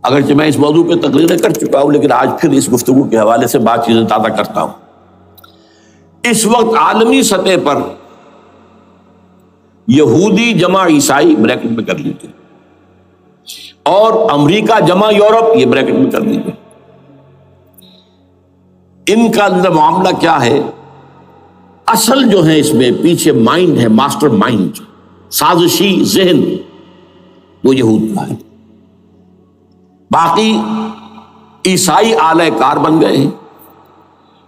اگرچہ میں اس موضوع پہ تقریریں کر چکا ہوں، لیکن آج پھر اس گفتگو کے حوالے سے بات چیزیں تازہ کرتا ہوں۔ اس وقت عالمی سطح پر یہودی جمع عیسائی بریکٹ میں کر لیجیے، اور امریکہ جمع یورپ یہ بریکٹ میں کر لیجیے، ان کا اندر معاملہ کیا ہے؟ اصل جو ہے اس میں پیچھے مائنڈ ہے، ماسٹر مائنڈ، سازشی ذہن، وہ یہود کا ہے۔ باقی عیسائی اعلی کار بن گئے ہیں۔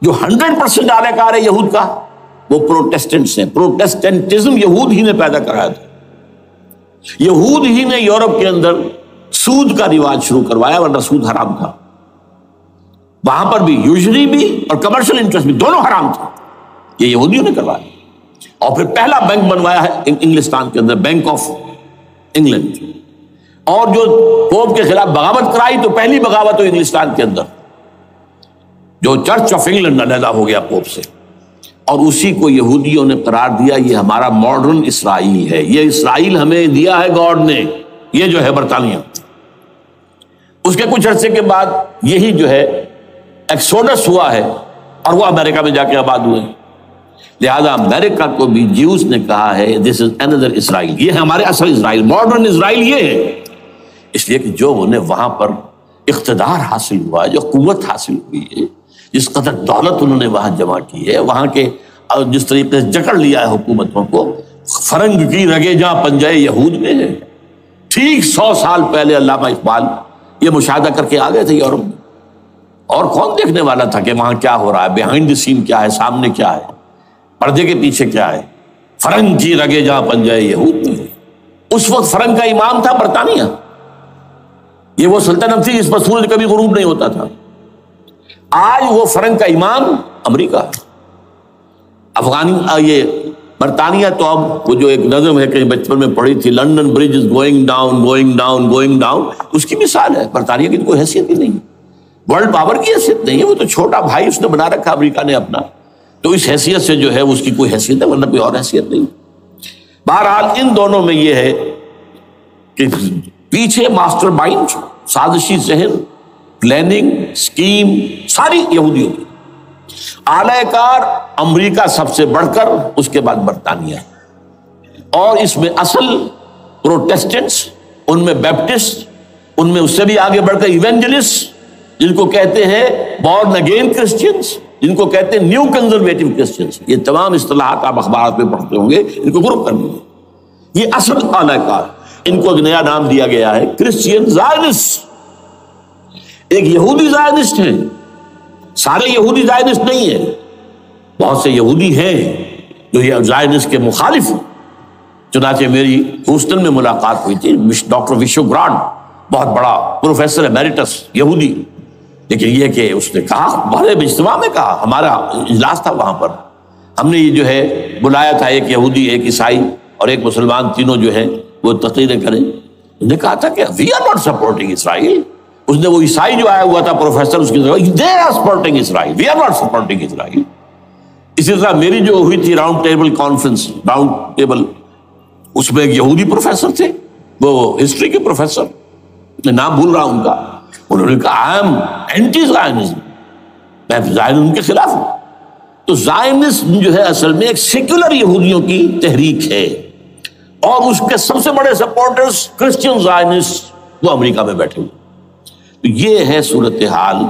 جو 100% اعلی کار ہے یہود کا وہ پروٹیسٹنٹس ہیں۔ پروٹیسٹنٹزم یہود ہی نے پیدا کرایا تھا، یہود ہی نے یورپ کے اندر سود کا رواج شروع کروایا، ورنہ سود حرام تھا وہاں پر بھی، یوزری بھی اور کمرشل انٹرسٹ بھی، دونوں حرام تھا، یہ یہودیوں نے کروایا۔ اور پھر پہلا بینک بنوایا ہے انگلستان کے اندر، بینک آف انگلینڈ، اور جو پوپ کے خلاف بغاوت کرائی تو پہلی بغاوت ہوئی انگلستان کے اندر، جو چرچ آف انگلینڈ علیحدہ ہو گیا پوپ سے، اور اسی کو یہودیوں نے قرار دیا یہ ہمارا ماڈرن اسرائیل ہے، یہ اسرائیل ہمیں دیا ہے گاڈ نے، یہ جو ہے برطانیہ۔ اس کے کچھ عرصے کے بعد یہی جو ہے ایکسوڈس ہوا ہے، اور وہ امریکہ میں جا کے آباد ہوئے، لہذا امریکہ کو بھی جیوز نے کہا ہے دس از اندر اسرائیل، یہ ہے ہمارے اصل اسرائیل، ماڈرن اسرائیل یہ ہے۔ اس لیے کہ جو انہیں وہاں پر اقتدار حاصل ہوا ہے، جو قوت حاصل ہوئی ہے، جس قدر دولت انہوں نے وہاں جمع کی ہے، وہاں کے جس طریقے سے جکڑ لیا ہے حکومتوں کو، فرنگ کی رگے جہاں پنجے یہود میں ہے۔ ٹھیک 100 سال پہلے علامہ اقبال یہ مشاہدہ کر کے آ گئے تھے یورپ میں، اور کون دیکھنے والا تھا کہ وہاں کیا ہو رہا ہے، بیہائنڈ دی سین کیا ہے، سامنے کیا ہے، پردے کے پیچھے کیا ہے۔ فرنگ کی رگے جہاں پنجے یہود میں، اس وقت فرنگ کا امام تھا برطانیہ، یہ وہ سلطنت تھی جس پر سورج کبھی غروب نہیں ہوتا تھا۔ آج وہ فرنگ کا امام امریکہ، یہ برطانیہ تو اب وہ جو ایک نظم ہے کہ بچپن میں پڑھی تھی، London bridge is going down going down going down, اس کی مثال ہے۔ برطانیہ کی تو کوئی حیثیت ہی نہیں، ورلڈ پاور کی حیثیت نہیں ہے، وہ تو چھوٹا بھائی اس نے بنا رکھا امریکہ نے اپنا، تو اس حیثیت سے جو ہے اس کی کوئی حیثیت ہے، ورنہ کوئی اور حیثیت نہیں۔ بہرحال ان دونوں میں یہ ہے کہ پیچھے ماسٹر مائنڈ، سازشی ذہن، پلاننگ، سکیم ساری یہودیوں کی، اعلی کار امریکہ سب سے بڑھ کر، اس کے بعد برطانیہ، اور اس میں اصل پروٹیسٹنٹس، ان میں بیپٹسٹ، ان میں اس سے بھی آگے بڑھ کر ایونجلسٹ، جن کو کہتے ہیں بورن اگین کرسچنس، جن کو کہتے ہیں نیو کنزرویٹو کرسچنس، یہ تمام اصطلاحات آپ اخبارات میں پڑھتے ہوں گے، ان کو گروپ کرنے یہ اصل اعلی کار۔ ان کو ایک نیا نام دیا گیا ہے کرسچین زائنسٹ۔ ایک یہودی زائنسٹ ہیں، سارے یہودی زائنسٹ نہیں ہیں، بہت سے یہودی ہیں جو یہ زائنسٹ کے مخالف ہیں۔ چنانچہ میری ہیوسٹن میں ملاقات ہوئی تھی ڈاکٹر وشو گرانڈ، بہت بڑا پروفیسر ایمیریٹس یہودی، لیکن یہ کہ اس نے کہا، بڑے اجتماع میں کہا، ہمارا اجلاس تھا وہاں پر، ہم نے یہ جو ہے بلایا تھا ایک یہودی، ایک عیسائی اور ایک مسلمان، تینوں جو ہے وہ تقریریں کریں۔ انہوں نے کہا تھا کہ وی آر ناٹ سپورٹنگ اسرائیل۔ اس نے وہ عیسائی جو آیا ہوا تھا پروفیسر، اس کی طرف they are supporting Israel, we are not supporting Israel. اسی طرح میری جو ہوئی تھی round table conference, round table, اس میں ایک یہودی پروفیسر تھے، وہ ہسٹری کے پروفیسر، میں نام بھول رہا ہوں ان کا، انہوں نے کہا آئی ایم اینٹی زائنزم، میں زائنزم کے خلاف ہوں۔ تو زائنزم جو ہے اصل میں ایک سیکولر یہودیوں کی تحریک ہے، اور اس کے سب سے بڑے سپورٹرز کرسچین زائنسٹ وہ امریکہ میں بیٹھے ہوئے۔ تو یہ ہے صورتحال۔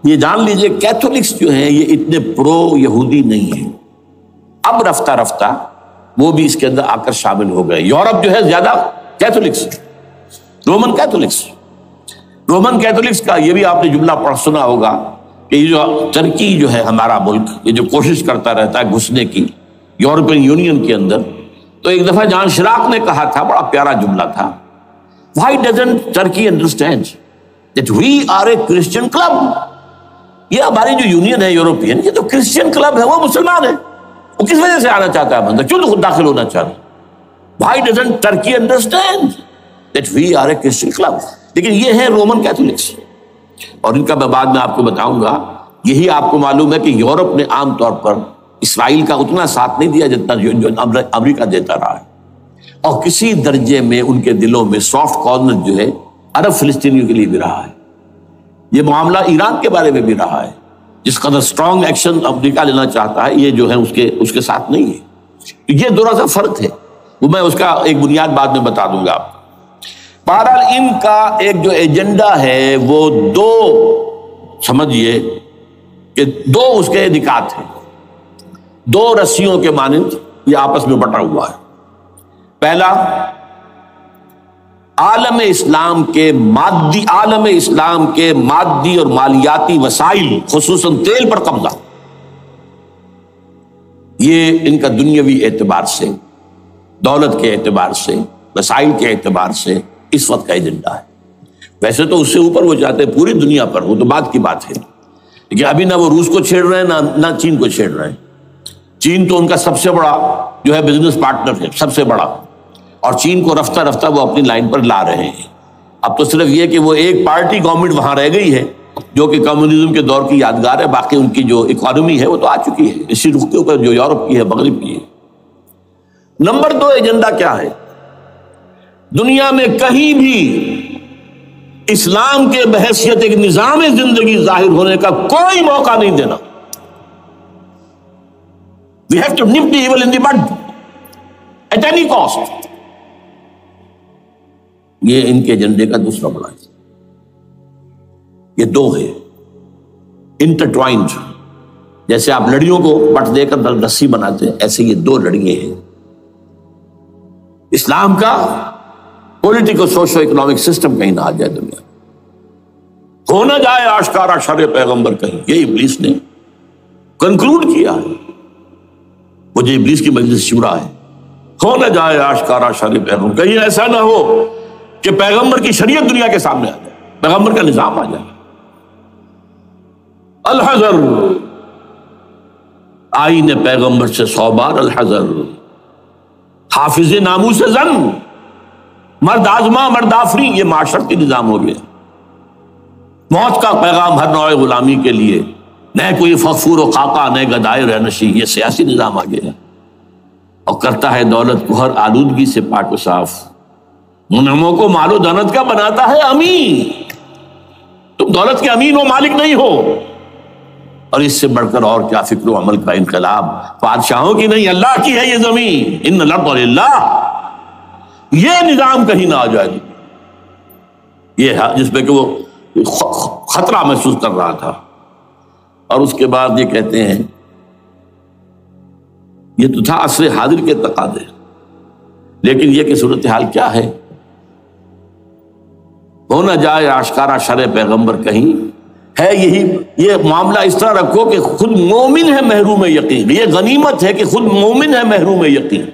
یہ جان لیجئے کیتھولکس جو ہیں یہ اتنے پرو یہودی نہیں ہیں، اب رفتہ رفتہ وہ بھی اس کے اندر آ کر شامل ہو گئے۔ یورپ جو ہے زیادہ Catholics, Roman Catholics, Roman Catholics کا یہ بھی آپ نے جملہ پڑھ سنا ہوگا کہ یہ جو ترکی جو ہے ہمارا ملک، یہ جو کوشش کرتا رہتا ہے گھسنے کی یورپین یونین کے اندر، تو ایک دفعہ جان شراق نے کہا تھا، بڑا پیارا جملہ تھا، why doesn't Turkey understand that we are a Christian club؟ یہ ہماری جو یونین ہے یورپین، یہ تو کرسچین کلب ہے، وہ مسلمان ہے، وہ کس وجہ سے آنا چاہتا ہے بندہ، کیوں تو خود داخل ہونا چاہتا ہے؟ why doesn't Turkey understand that we are a Christian club؟ لیکن یہ ہے رومن کیتھولکس، اور ان کا میں بعد میں آپ کو بتاؤں گا۔ یہی آپ کو معلوم ہے کہ یورپ نے عام طور پر اسرائیل کا اتنا ساتھ نہیں دیا جتنا جو امریکہ دیتا رہا ہے، اور کسی درجے میں ان کے دلوں میں سافٹ کارنر جو ہے عرب فلسطینیوں کے لیے بھی رہا ہے، یہ معاملہ ایران کے بارے میں بھی رہا ہے. جس قدر اسٹرانگ ایکشن امریکہ لینا چاہتا ہے یہ جو ہے اس کے ساتھ نہیں ہے. یہ تھوڑا سا فرق ہے، وہ میں اس کا ایک بنیاد بعد میں بتا دوں گا آپ کو. بہرحال ان کا ایک جو ایجنڈا ہے وہ دو سمجھیے کہ دو اس کے نکات ہیں، دو رسیوں کے مانند یہ آپس میں بٹا ہوا ہے. پہلا، عالم اسلام کے مادی اور مالیاتی وسائل خصوصاً تیل پر قبضہ، یہ ان کا دنیاوی اعتبار سے، دولت کے اعتبار سے، وسائل کے اعتبار سے اس وقت کا ایجنڈا ہے. ویسے تو اس سے اوپر وہ چاہتے ہیں پوری دنیا پر، وہ تو بات کی بات ہے، لیکن ابھی نہ وہ روس کو چھیڑ رہے ہیں نہ چین کو چھیڑ رہے ہیں. چین تو ان کا سب سے بڑا جو ہے بزنس پارٹنر ہے، سب سے بڑا، اور چین کو رفتہ رفتہ وہ اپنی لائن پر لا رہے ہیں. اب تو صرف یہ کہ وہ ایک پارٹی گورنمنٹ وہاں رہ گئی ہے جو کہ کمیونزم کے دور کی یادگار ہے، باقی ان کی جو اکانومی ہے وہ تو آ چکی ہے اسی رخ کے اوپر جو یورپ کی ہے، مغرب کی ہے. نمبر 2 ایجنڈا کیا ہے؟ دنیا میں کہیں بھی اسلام کے بحیثیت ایک نظام زندگی ظاہر ہونے کا کوئی موقع نہیں دینا. We have to nip the evil in the bud at any cost. یہ ان کے ایجنڈے کا دوسرا بڑا ہے. یہ دو ہے انٹرٹوائنڈ، جیسے آپ لڑیوں کو بٹ دے کر رسی بناتے ہیں، ایسے یہ دو لڑیے ہیں. اسلام کا پولیٹیکل سوشو اکنامک سسٹم کہیں نہ آ جائے دنیا، ہو نہ جائے آشکارا شر پیغمبر کہیں. یہ ابلیس نے کنکلوڈ کیا ہے، وہ جو ابلیس کی مجلس شورا ہے، ہو نہ جائے آشکارا شر پیغمبر، کہیں ایسا نہ ہو کہ پیغمبر کی شریعت دنیا کے سامنے آ جائے، پیغمبر کا نظام آ جائے. الحذر، آئین پیغمبر سے 100 بار الحذر. حافظ ناموس زن، مرد آزما مرد آفری، یہ معاشرتی نظام ہو گیا. موت کا پیغام ہر نوع غلامی کے لیے، نہ کوئی فخور و خاکہ نہ گدائے رہنشی، یہ سیاسی نظام آ گیا. اور کرتا ہے دولت کو ہر آلودگی سے پاک و صاف، منعموں کو مال و دولت کا بناتا ہے امین. تم دولت کے امین و مالک نہیں ہو. اور اس سے بڑھ کر اور کیا فکر و عمل کا انقلاب، بادشاہوں کی نہیں اللہ کی ہے یہ زمین، ان الارض للہ. یہ نظام کہیں نہ آ جائے، یہ جس پہ کہ وہ خطرہ محسوس کر رہا تھا. اور اس کے بعد یہ کہتے ہیں، یہ تو تھا عصر حاضر کے تقاضے، لیکن یہ کہ صورتحال کیا ہے؟ ہو نہ جائے آشکارا شرع پیغمبر کہیں ہے. یہ معاملہ اس طرح رکھو کہ خود مومن ہے محروم یقین. یہ غنیمت ہے کہ خود مومن ہے محروم یقین.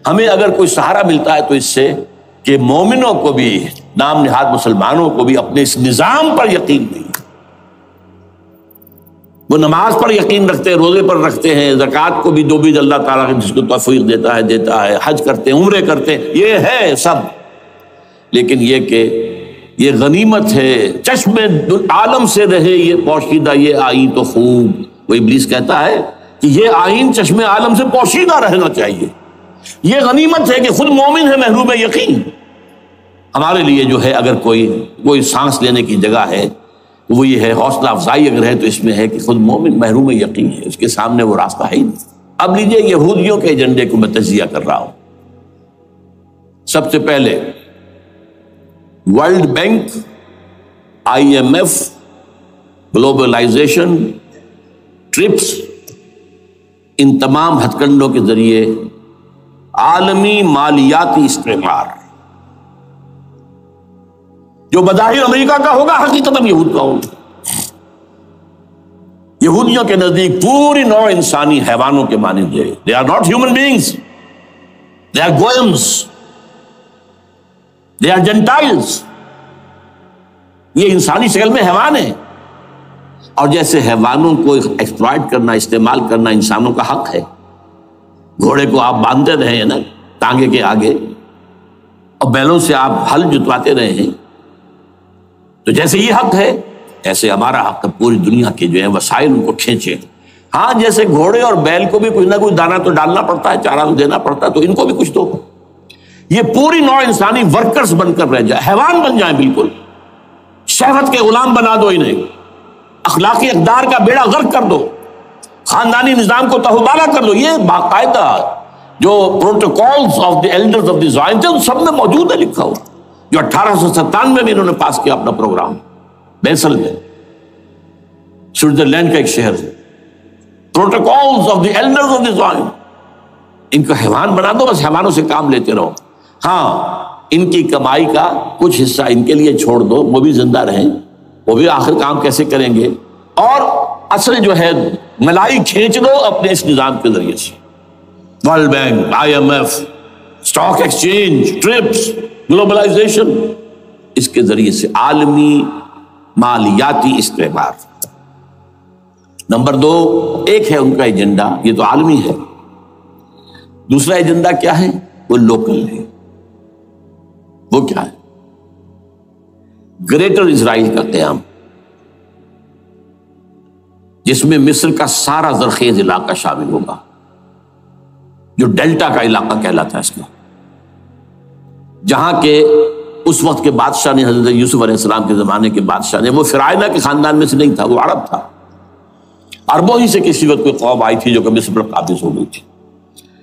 ہمیں اگر کوئی سہارا ملتا ہے تو اس سے کہ مومنوں کو بھی، نام نہاد مسلمانوں کو بھی اپنے اس نظام پر یقین نہیں. وہ نماز پر یقین رکھتے ہیں، روزے پر رکھتے ہیں، زکوٰۃ کو بھی دو بھی اللہ تعالیٰ جس کو توفیق دیتا ہے، حج کرتے ہیں، عمرے کرتے ہیں، یہ ہے سب. لیکن یہ کہ یہ غنیمت ہے، چشم عالم سے رہے یہ پوشیدہ یہ آئین تو خوب. وہ ابلیس کہتا ہے کہ یہ آئین چشم عالم سے پوشیدہ رہنا چاہیے. یہ غنیمت ہے کہ خود مومن ہے محروم یقین. ہمارے لیے جو ہے اگر کوئی سانس لینے کی جگہ ہے وہ یہ ہے، حوصلہ افزائی اگر ہے تو اس میں ہے کہ خود مومن محروم یقین ہے، اس کے سامنے وہ راستہ ہے ہی نہیں. اب لیجئے یہودیوں کے ایجنڈے کو میں تجزیہ کر رہا ہوں. سب سے پہلے world bank, IMF، globalization, TRIPS, ان تمام ہتھ کنڈوں کے ذریعے عالمی مالیاتی استعمار جو بظاہر امریکہ کا ہوگا حقیقتاً یہود کا ہوگا. یہودیوں کے نزدیک پوری نوع انسانی حیوانوں کے مانند ہے. They are not human beings. They are goyams. They are Gentiles. یہ انسانی شکل میں حیوان ہیں، اور جیسے حیوانوں کو ایکسپلائٹ کرنا، استعمال کرنا انسانوں کا حق ہے. گھوڑے کو آپ باندھتے رہے ہیں نا ٹانگے کے آگے، اور بیلوں سے آپ ہل جتواتے رہے ہیں، تو جیسے یہ حق ہے ایسے ہمارا حق ہے پوری دنیا کے جو ہے وسائل ان کو کھینچے. ہاں جیسے گھوڑے اور بیل کو بھی کچھ نہ کچھ دانا تو ڈالنا پڑتا ہے، چارہ تو دینا پڑتا ہے، تو ان کو بھی کچھ دو. یہ پوری نوع انسانی ورکرز بن کر رہ جائے، حیوان بن جائیں، بالکل شہوت کے غلام بنا دو انہیں، اخلاقی اقدار کا بیڑا غرق کر دو، خاندانی نظام کو تہوبالا کر دو. یہ باقاعدہ جو protocols of the elders of the Zion تھے ان سب میں موجود ہے لکھا ہوا، جو 1897 میں انہوں نے پاس کیا اپنا پروگرام بیسل میں، سوئٹزرلینڈ کا ایک شہر ہے. Protocols of the elders of the Zion, ان کو حیوان بنا دو، بس حیوانوں سے کام لیتے رہو. ہاں ان کی کمائی کا کچھ حصہ ان کے لیے چھوڑ دو، وہ بھی زندہ رہیں، وہ بھی آخر کام کیسے کریں گے، اور اصل جو ہے ملائی کھینچ دو اپنے اس نظام کے ذریعے سے. World bank, IMF، stock exchange, TRIPS, globalization, اس کے ذریعے سے عالمی مالیاتی استعمار. نمبر 2، ایک ہے ان کا ایجنڈا، یہ تو عالمی ہے. دوسرا ایجنڈا کیا ہے؟ وہ لوکل ہے. وہ کیا ہے؟ گریٹر اسرائیل کا قیام، جس میں مصر کا سارا زرخیز علاقہ شامل ہوگا، جو ڈیلٹا کا علاقہ کہلاتا ہے اس کا، جہاں کے اس وقت کے بادشاہ نے، حضرت یوسف علیہ السلام کے زمانے کے بادشاہ نے، وہ فرعونہ کے خاندان میں سے نہیں تھا، وہ عرب تھا. عربوں ہی سے کسی وقت کوئی قوم آئی تھی جو کہ مصر پر قابض ہو گئی تھی.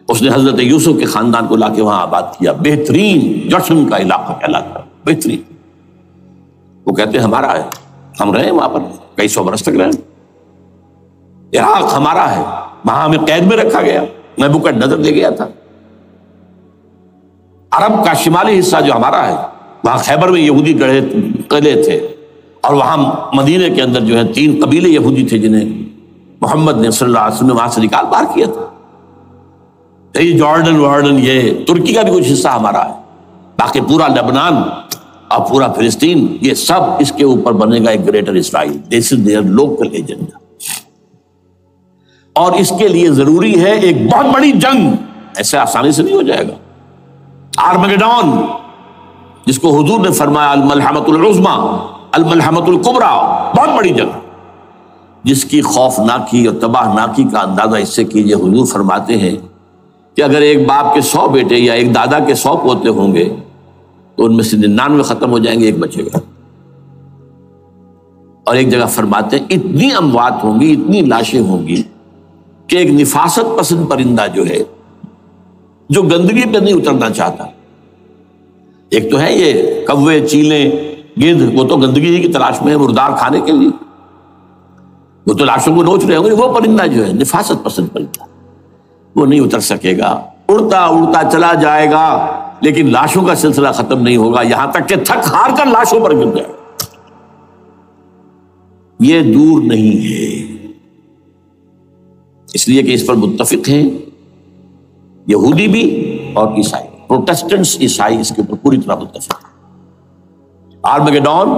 اس نے حضرت یوسف کے خاندان کو لا کے وہاں آباد کیا. بہترین جشن کا علاقہ کہلاتا ہے، بہترین. وہ کہتے ہیں ہمارا ہے، ہم رہے وہاں پر کئی سو برس تک رہے. عراق ہمارا ہے، وہاں ہمیں قید میں رکھا گیا، نبوکدنضر دے گیا تھا. عرب کا شمالی حصہ جو ہمارا ہے، وہاں خیبر میں یہودی قلعے تھے، اور وہاں مدینے کے اندر جو ہے 3 قبیلے یہودی تھے جنہیں محمد نے صلی اللہ علیہ وسلم وہاں سے نکال باہر کیا تھا. یہ جارڈن یہ ترکی کا بھی کچھ حصہ ہمارا ہے. باقی پورا لبنان اور پورا فلسطین، یہ سب اس کے اوپر بنے گا ایک greater Israel. This is there local agenda. اور اس کے لیے ضروری ہے ایک بہت بڑی جنگ. ایسے آسانی سے نہیں ہو جائے گا. آرمگیڈون، جس کو حضور نے فرمایا الملحمۃ العظمیٰ، الملحمۃ الکبریٰ، بہت بڑی جنگ، جس کی خوفناکی اور تباہ ناکی کا اندازہ اس سے کیجیے. حضور فرماتے ہیں کہ اگر ایک باپ کے 100 بیٹے یا ایک دادا کے 100 پوتے ہوں گے تو ان میں سے 99 ختم ہو جائیں گے، ایک بچے گا. اور ایک جگہ فرماتے ہیں اتنی اموات ہوں گی، اتنی لاشیں ہوں گی کہ ایک نفاست پسند پرندہ جو ہے، جو گندگی پہ نہیں اترنا چاہتا. ایک تو ہے یہ کوے، چیلیں، گدھ، وہ تو گندگی ہی کی تلاش میں ہے مردار کھانے کے لیے، وہ تو لاشوں کو نوچ رہے ہوں گے. وہ پرندہ جو ہے نفاست پسند پرندہ، وہ نہیں اتر سکے گا، اڑتا اڑتا چلا جائے گا، لیکن لاشوں کا سلسلہ ختم نہیں ہوگا، یہاں تک کہ تھک ہار کر لاشوں پر گر جائے. یہ دور نہیں ہے، اس لیے کہ اس پر متفق ہیں یہودی بھی اور عیسائی. پروٹسٹنٹس، عیسائی اس کے اوپر پوری طرح متفق ہیں. آرمگیڈون،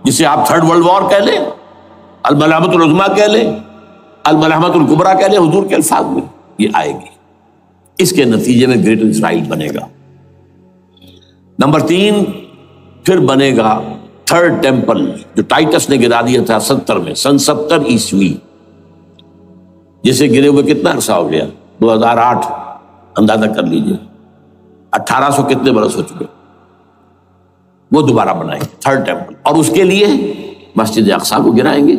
جسے آپ 3rd ورلڈ وار کہہ لیں، الملحمۃ العظمیٰ کہہ لیں، الملحمۃ الکبریٰ کہہ لیں حضور کے الفاظ میں، یہ آئے گی. اس کے نتیجے میں گریٹر اسرائیل بنے گا. نمبر 3، پھر بنے گا 3rd ٹیمپل، جو ٹائٹس نے گرا دیا تھا 70 میں، سن 70 عیسوی، جسے گرے ہوئے کتنا عرصہ ہو گیا؟ 2008. اندازہ کر لیجئے 1800 کتنے برس ہو چکے. وہ دوبارہ بنائیں گے 3rd ٹیمپل، اور اس کے لیے مسجد اقصیٰ کو گرائیں گے،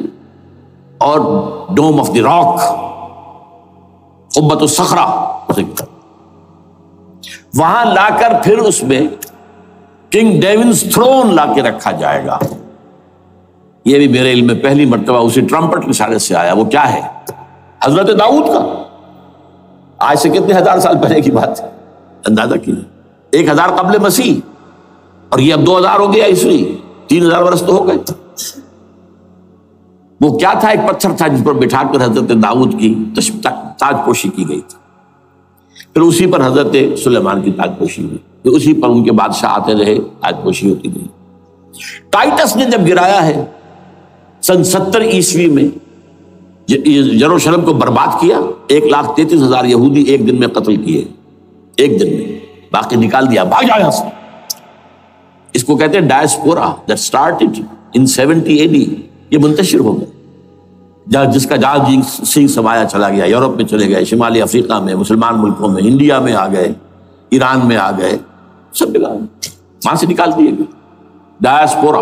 اور ڈوم آف دی راک، قبۃ الصخرہ، وہاں لا کر پھر اس میں کنگ ڈیونز تھرون لا کے رکھا جائے گا. یہ بھی میرے علم میں پہلی مرتبہ اسی ٹرمپٹ کے اشارے سے آیا. وہ کیا ہے؟ حضرت داؤد کا. آج سے کتنے 1000 سال پہلے کی بات ہے، اندازہ کیجیے. 1000 قبل مسیح، اور یہ اب 2000 ہو گیا عیسوی، 3000 برس تو ہو گئے. وہ کیا تھا؟ ایک پتھر تھا جس پر بٹھا کر حضرت داؤد کی تاج پوشی کی گئی تھی. پھر اسی پر حضرت سلیمان کی تاج پوشی ہوئی، پھر اسی پر ان کے بادشاہ آتے رہے، تاج پوشی ہوتی گئی. ٹائٹس نے جب گرایا ہے سن 70 عیسوی میں، یروشلم کو برباد کیا، 1,33,000 یہودی ایک دن میں قتل کیے، ایک دن میں، باقی نکال دیا، بھاگ جاؤ یہاں سے. اس کو کہتے ہیں diaspora, that started in 70 AD. یہ منتشر ہو گیا، جس کا جہاز سنگھ سمایا چلا گیا، یورپ میں چلے گئے، شمالی افریقہ میں، مسلمان ملکوں میں، انڈیا میں آ گئے، ایران میں آ گئے، سب جگہ وہاں سے نکال دیے گئے، ڈایاسپورا۔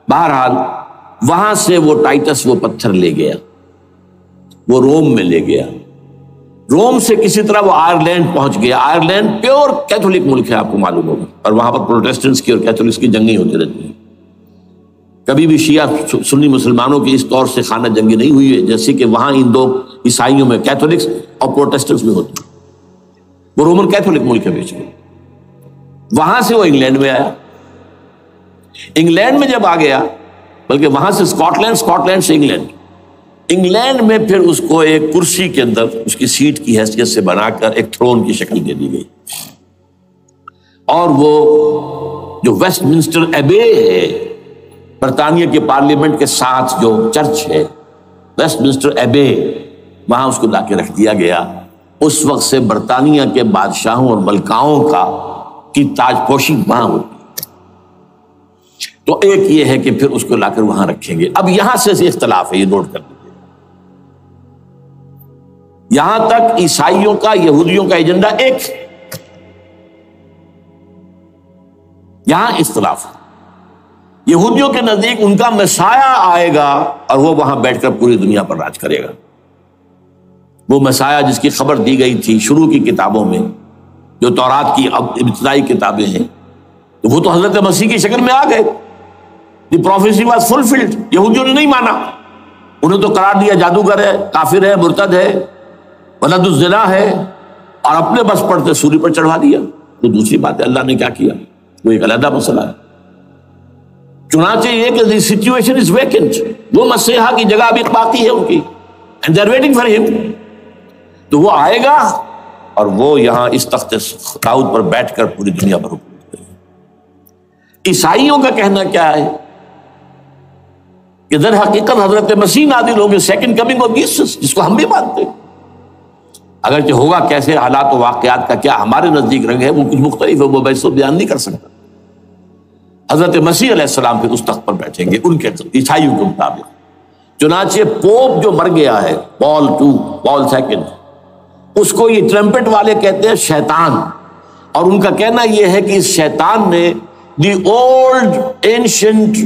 بہرحال وہاں سے وہ ٹائٹس وہ پتھر لے گیا، وہ روم میں لے گیا، روم سے کسی طرح وہ آئرلینڈ پہنچ گیا۔ آئرلینڈ پیور کیتھولک ملک ہے، آپ کو معلوم ہوگا، اور وہاں پر پروٹیسٹنٹس کی اور کیتھولکس کی جنگیں ہوتی رہتی ہیں۔ کبھی بھی شیعہ سنی مسلمانوں کی اس طور سے خانہ جنگی نہیں ہوئی ہے جیسے کہ وہاں ان دو عیسائیوں میں کیتھولکس اور پروٹیسٹنٹس میں ہوتی ہے۔ وہ رومن کیتھولک ملک ہے بیچ میں۔ وہاں سے وہ انگلینڈ میں آیا، انگلینڈ میں جب آ گیا، بلکہ وہاں سے اسکاٹ لینڈ سے انگلینڈ میں پھر اس کو ایک کرسی کے اندر اس کی سیٹ کی حیثیت سے بنا کر ایک تھرون کی شکل دے دی گئی، اور وہ جو ویسٹ منسٹر ایبے ہے، برطانیہ کے پارلیمنٹ کے ساتھ جو چرچ ہے ویسٹ منسٹر ایبے، وہاں اس کو لا کے رکھ دیا گیا۔ اس وقت سے برطانیہ کے بادشاہوں اور ملکاؤں کی تاج پوشی وہاں ہوتی۔ تو ایک یہ ہے کہ پھر اس کو لا کر وہاں رکھیں گے۔ اب یہاں سے اختلاف ہے، یہ نوٹ کر لیجیے۔ یہاں تک عیسائیوں کا یہودیوں کا ایجنڈا ایک، یہاں اختلاف ہے۔ یہودیوں کے نزدیک ان کا مسیح آئے گا اور وہ وہاں بیٹھ کر پوری دنیا پر راج کرے گا۔ وہ مسیح جس کی خبر دی گئی تھی شروع کی کتابوں میں، جو تورات کی ابتدائی کتابیں ہیں، تو وہ تو حضرت مسیح کی شکل میں آ گئے۔ دی پروفیسی واز فلفلڈ۔ یہودیوں نے نہیں مانا، انہیں تو قرار دیا جادوگر ہے، کافر ہے، مرتد ہے، ولد الزنا ہے، اور اپنے بس پڑتے سوری پر چڑھا دیا۔ تو دوسری بات ہے اللہ نے کیا کیا، وہ ایک علیحدہ مسئلہ ہے۔ چنانچہ یہ کہ دی سچویشن از ویکنٹ، وہ مسیحا کی جگہ ابھی باقی ہے ان کی، and they are waiting for ہم۔ تو وہ آئے گا اور وہ یہاں اس تخت داؤد پر بیٹھ کر پوری دنیا پر حکومت کرے گا۔ عیسائیوں کا کہنا کیا ہے کہ در حقیقت حضرت مسیح نازل ہوں گے، سیکنڈ کمنگ آف جیسس، جس کو ہم بھی مانتے ہیں۔ اگرچہ ہوگا کیسے، حالات و واقعات کا کیا ہمارے نزدیک رنگ ہے وہ کچھ مختلف ہے، وہ میں اس کو بیان نہیں کر سکتا۔ حضرت مسیح علیہ السلام پھر اس تخت پر بیٹھیں گے ان کے عیسائیوں کے مطابق۔ چنانچہ پوپ جو مر گیا ہے، پال سیکنڈ، اس کو یہ ٹرمپٹ والے کہتے ہیں شیطان، اور ان کا کہنا یہ ہے کہ اس شیطان نے the old ancient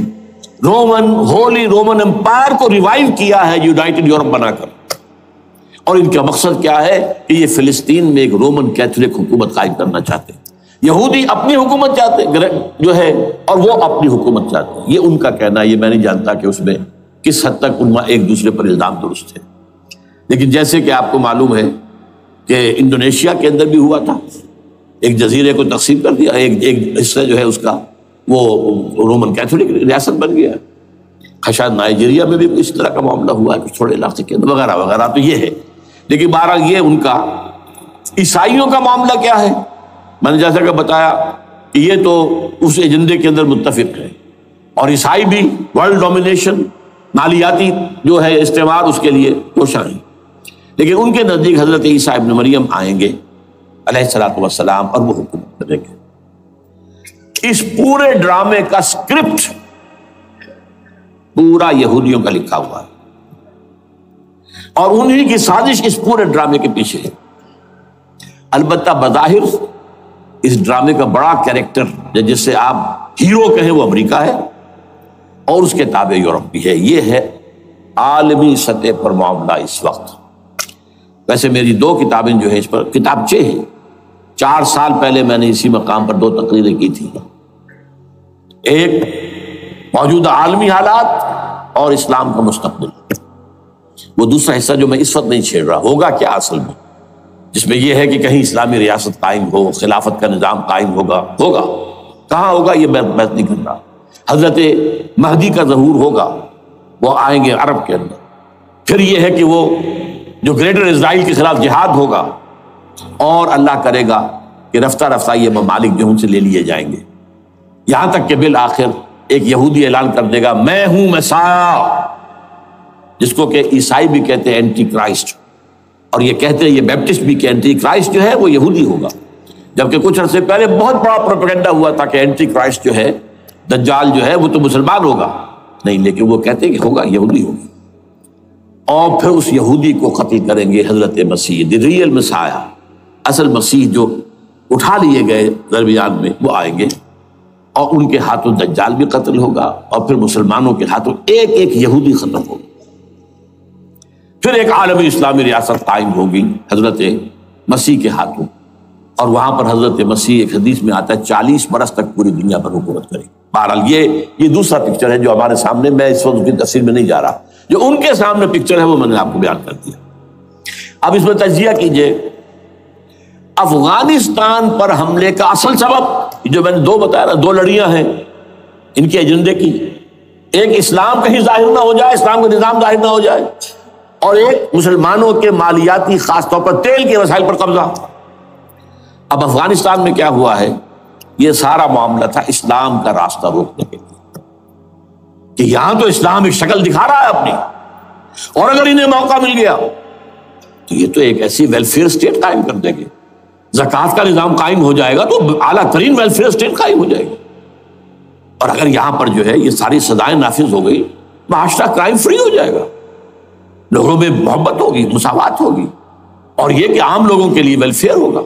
Roman holy Roman empire کو ریوائیو کیا ہے یونائٹڈ یورپ بنا کر، اور ان کا مقصد کیا ہے کہ یہ فلسطین میں ایک رومن کیتھولک حکومت قائم کرنا چاہتے ہیں۔ یہودی اپنی حکومت چاہتے جو ہے، اور وہ اپنی حکومت چاہتے ہیں، یہ ان کا کہنا ہے۔ یہ میں نہیں جانتا کہ اس میں کس حد تک ان ایک دوسرے پر الزام درست ہے، لیکن جیسے کہ آپ کو معلوم ہے کہ انڈونیشیا کے اندر بھی ہوا تھا، ایک جزیرے کو تقسیم کر دیا، ایک حصہ جو ہے اس کا وہ رومن کیتھولک ریاست بن گیا۔ شاید نائجیریا میں بھی اس طرح کا معاملہ ہوا ہے کچھ تھوڑے علاقے کے اندر، وغیرہ وغیرہ۔ تو یہ ہے، لیکن بہرحال یہ ان کا۔ عیسائیوں کا معاملہ کیا ہے؟ میں نے جیسا کہ بتایا کہ یہ تو اس ایجنڈے کے اندر متفق ہے، اور عیسائی بھی ورلڈ ڈومینیشن، مالیاتی جو ہے استعمار، اس کے لیے کوشاں ہیں۔ لیکن ان کے نزدیک حضرت عیسیٰ ابن مریم آئیں گے علیہ الصلوۃ والسلام، اور وہ حکومت کریں گے۔ اس پورے ڈرامے کا اسکرپٹ پورا یہودیوں کا لکھا ہوا ہے، اور انہی کی سازش اس پورے ڈرامے کے پیچھے ہے۔ البتہ بظاہر اس ڈرامے کا بڑا کیریکٹر جس سے آپ ہیرو کہیں وہ امریکہ ہے، اور اس کے تابع یورپ بھی ہے۔ یہ ہے عالمی سطح پر معاملہ اس وقت۔ ویسے میری 2 کتابیں جو ہیں اس پر کتابچے ہیں، 4 سال پہلے میں نے اسی مقام پر 2 تقریریں کی تھی۔ ایک موجودہ عالمی حالات اور اسلام کا مستقبل، وہ دوسرا حصہ جو میں اس وقت نہیں چھیڑ رہا، ہوگا کیا اصل میں، جس میں یہ ہے کہ کہیں اسلامی ریاست قائم ہو، خلافت کا نظام قائم ہوگا کہاں ہوگا یہ میں بحث نہیں کر رہا۔ حضرت مہدی کا ظہور ہوگا، وہ آئیں گے عرب کے اندر۔ پھر یہ ہے کہ وہ جو گریٹر اسرائیل کے خلاف جہاد ہوگا، اور اللہ کرے گا کہ رفتہ رفتہ یہ ممالک جو ان سے لے لیے جائیں گے، یہاں تک کہ بالآخر ایک یہودی اعلان کر دے گا میں ہوں مسیح، جس کو کہ عیسائی بھی کہتے ہیں اینٹی کرائسٹ، اور یہ کہتے ہیں یہ بیپٹسٹ بھی کہ اینٹی کرائسٹ جو ہے وہ یہودی ہوگا، جبکہ کچھ عرصے پہلے بہت بڑا پروپیگنڈا ہوا تھا کہ اینٹی کرائسٹ جو ہے، دجال جو ہے، وہ تو مسلمان ہوگا نہیں، لیکن وہ کہتے ہیں کہ ہوگا یہودی ہوگا، اور پھر اس یہودی کو قتل کریں گے حضرت مسیح، دی ریئل مسیح، اصل مسیح جو اٹھا لیے گئے درمیان میں، وہ آئیں گے اور ان کے ہاتھوں دجال بھی قتل ہوگا اور پھر مسلمانوں کے ہاتھوں ایک ایک یہودی ختم ہوگا. پھر ایک عالمی اسلامی ریاست قائم ہوگی حضرت مسیح کے ہاتھوں، اور وہاں پر حضرت مسیح ایک حدیث میں آتا ہے 40 برس تک پوری دنیا پر حکومت کرے. بہرحال یہ دوسرا پکچر ہے جو ہمارے سامنے، میں اس وقت کی تفصیل میں نہیں جا رہا، جو ان کے سامنے پکچر ہے وہ میں نے آپ کو بیان کر دیا. اب اس میں تجزیہ کیجئے افغانستان پر حملے کا اصل سبب جو میں نے دو بتایا نا، دو لڑیاں ہیں ان کے ایجنڈے کی. ایک اسلام کہیں ظاہر نہ ہو جائے، اسلام کا نظام ظاہر نہ ہو جائے، اور ایک مسلمانوں کے مالیاتی خاص طور پر تیل کے وسائل پر قبضہ. اب افغانستان میں کیا ہوا ہے، یہ سارا معاملہ تھا اسلام کا راستہ روکنے کے لیے کہ یہاں تو اسلام ایک شکل دکھا رہا ہے اپنی، اور اگر انہیں موقع مل گیا تو یہ تو ایک ایسی ویلفیئر اسٹیٹ قائم کر دیں گے، زکوٰۃ کا نظام قائم ہو جائے گا تو اعلیٰ ترین ویلفیئر اسٹیٹ قائم ہو جائے گی. اور اگر یہاں پر جو ہے یہ ساری سزائیں نافذ ہو گئی، معاشرہ کرائم فری ہو جائے گا، لوگوں میں محبت ہوگی، مساوات ہوگی، اور یہ کہ عام لوگوں کے لیے ویلفیئر ہوگا.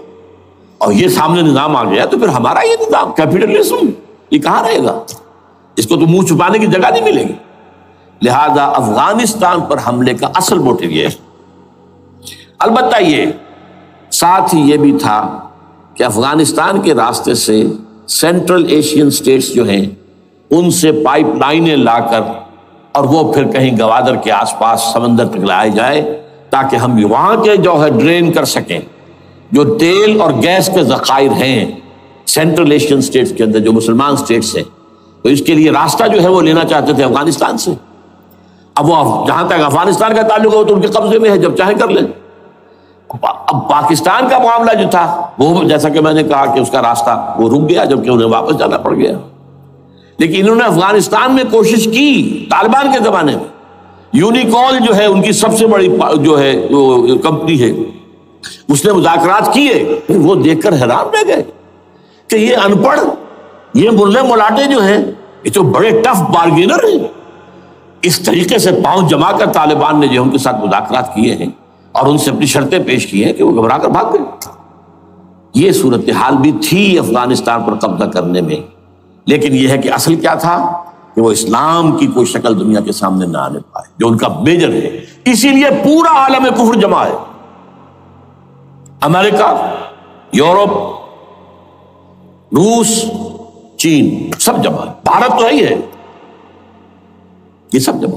اور یہ سامنے نظام آ گیا تو پھر ہمارا یہ نظام کیپٹلزم یہ کہاں رہے گا، اس کو تو منہ چھپانے کی جگہ نہیں ملے گی. لہذا افغانستان پر حملے کا اصل موٹو یہ ہے. البتہ یہ ساتھ ہی یہ بھی تھا کہ افغانستان کے راستے سے سینٹرل ایشین سٹیٹس جو ہیں ان سے پائپ لائنیں لا کر اور وہ پھر کہیں گوادر کے آس پاس سمندر تک لائے جائے تاکہ ہم وہاں کے جو ہے ڈرین کر سکیں جو تیل اور گیس کے ذخائر ہیں سینٹرل ایشین سٹیٹس کے اندر جو مسلمان سٹیٹس ہیں. تو اس کے لیے راستہ جو ہے وہ لینا چاہتے تھے افغانستان سے. اب وہ جہاں تک افغانستان کا تعلق ہو تو ان کے قبضے میں ہے، جب چاہیں کر لیں. اب پاکستان کا معاملہ جو تھا وہ جیسا کہ میں نے کہا کہ اس کا راستہ وہ رک گیا جبکہ انہیں واپس جانا پڑ گیا. لیکن انہوں نے افغانستان میں کوشش کی طالبان کے زمانے میں. یونیکول جو ہے ان کی سب سے بڑی جو ہے کمپنی ہے، اس نے مذاکرات کیے، وہ دیکھ کر حیران رہ گئے کہ یہ ان پڑھ، یہ ملے ملاٹے جو ہیں یہ تو بڑے ٹف بارگینر ہیں. اس طریقے سے پاؤں جما کر طالبان نے جو ان کے ساتھ مذاکرات کیے ہیں اور ان سے اپنی شرطیں پیش کی ہیں کہ وہ گھبرا کر بھاگ گئے. یہ صورتحال بھی تھی افغانستان پر قبضہ کرنے میں، لیکن یہ ہے کہ اصل کیا تھا کہ وہ اسلام کی کوئی شکل دنیا کے سامنے نہ آنے پائے جو ان کا میجر ہے. اسی لیے پورا عالم کفر جمع ہے، امریکہ، یورپ، روس، چین، سب جمع ہے. بھارت تو ہے ہی ہے، یہ سب جمع.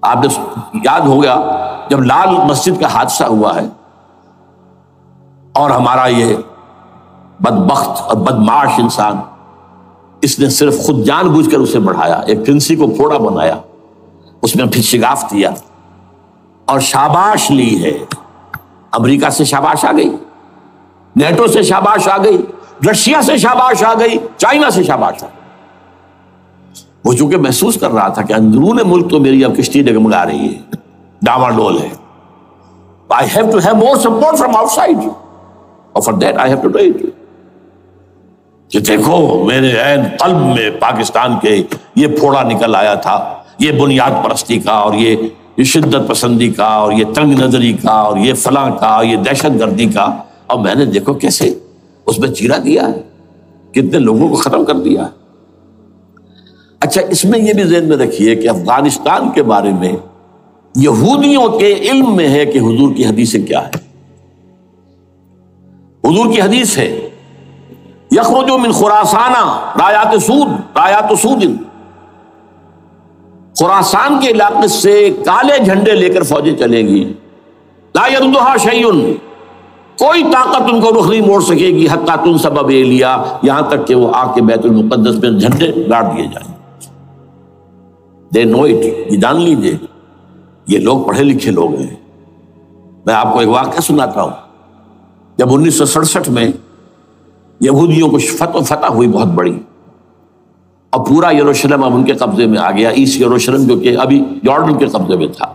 آپ نے یاد ہو گیا جب لال مسجد کا حادثہ ہوا ہے اور ہمارا یہ بدبخت اور بدمعاش انسان اس نے صرف خود جان بوجھ کر اسے بڑھایا، ایک پھنسی کو پھوڑا بنایا، اس میں پھر شگاف دیا اور شاباش لی ہے. امریکہ سے شاباش آ گئی، نیٹو سے شاباش آ گئی، رشیا سے شاباش آ گئی، چائنا سے شاباش آ گئی. وہ چونکہ محسوس کر رہا تھا کہ اندرون ملک تو میری اب کشتی ڈگمگا رہی ہے، ڈاواڈول ہے. I have to have more support from outside. اور for that I have to do it. کہ دیکھو میرے عین قلب میں پاکستان کے یہ پھوڑا نکل آیا تھا، یہ بنیاد پرستی کا اور یہ شدت پسندی کا اور یہ تنگ نظری کا اور یہ فلاں کا، یہ دہشت گردی کا، اور میں نے دیکھو کیسے اس میں چیرا دیا ہے، کتنے لوگوں کو ختم کر دیا ہے. اچھا، اس میں یہ بھی ذہن میں رکھیے کہ افغانستان کے بارے میں یہودیوں کے علم میں ہے کہ حضور کی حدیثیں کیا ہے. حضور کی حدیث ہے یخرج من خراسان رایات سود، خراسان کے علاقے سے کالے جھنڈے لے کر فوجیں چلیں گی، لا یردھا شیء، کوئی طاقت ان کو رخ نہیں موڑ سکے گی، حتی تنصب بیلیا، یہاں تک کہ وہ آ کے بیت المقدس میں جھنڈے گاڑ دیے جائیں. دے نو اٹ، یہ جان لیجیے یہ لوگ پڑھے لکھے لوگ ہیں. میں آپ کو ایک واقعہ سناتا ہوں. جب 1967 میں یہودیوں کو فتح ہوئی بہت بڑی اور پورا یروشلم اب ان کے قبضے میں آ گیا، ایسٹ یروشلم جو کہ ابھی جارڈن کے قبضے میں تھا،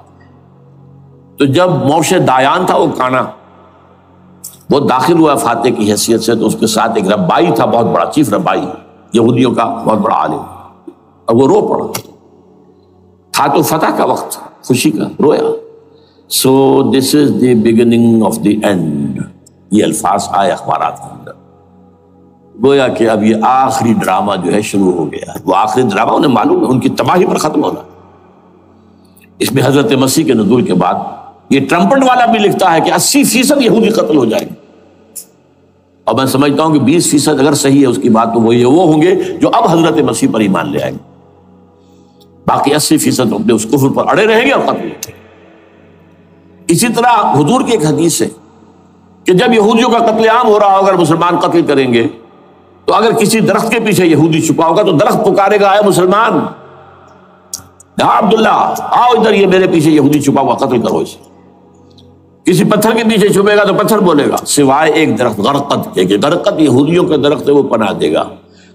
تو جب موشے دایان تھا وہ کانا، وہ داخل ہوا فاتح کی حیثیت سے، تو اس کے ساتھ ایک ربائی تھا بہت بڑا، چیف ربائی یہودیوں کا بہت بڑا عالم، اور وہ رو پڑا. تھا تو فتح کا وقت، خوشی کا، رویا. So this is the beginning of the end, یہ الفاظ آئے اخبارات کے اندر. گویا کہ اب یہ آخری ڈرامہ جو ہے شروع ہو گیا. وہ آخری ڈرامہ انہیں معلوم ہے ان کی تباہی پر ختم ہونا. اس میں حضرت مسیح کے نزول کے بعد یہ ٹرمپٹ والا بھی لکھتا ہے کہ 80% یہودی قتل ہو جائیں گے. اور میں سمجھتا ہوں کہ 20% اگر صحیح ہے اس کی بات تو وہ ہوں گے جو اب حضرت مسیح پر ایمان لے آئیں گے. باقی 80% اپنے اس کفر پر اڑے رہیں گے اور قتل ہوتے ہیں. اسی طرح حضور کی ایک حدیث ہے کہ جب یہودیوں کا قتل عام ہو رہا ہوگا اگر مسلمان قتل کریں گے تو اگر کسی درخت کے پیچھے یہودی چھپا ہوگا تو درخت پکارے گا اے مسلمان، ہاں عبداللہ آؤ ادھر، یہ میرے پیچھے یہودی چھپا ہوا، قتل کرو اسے. کسی پتھر کے پیچھے چھپے گا تو پتھر بولے گا سوائے ایک درخت غرقد کے، کہ غرقد یہودیوں کے درخت ہے، وہ پناہ دے گا.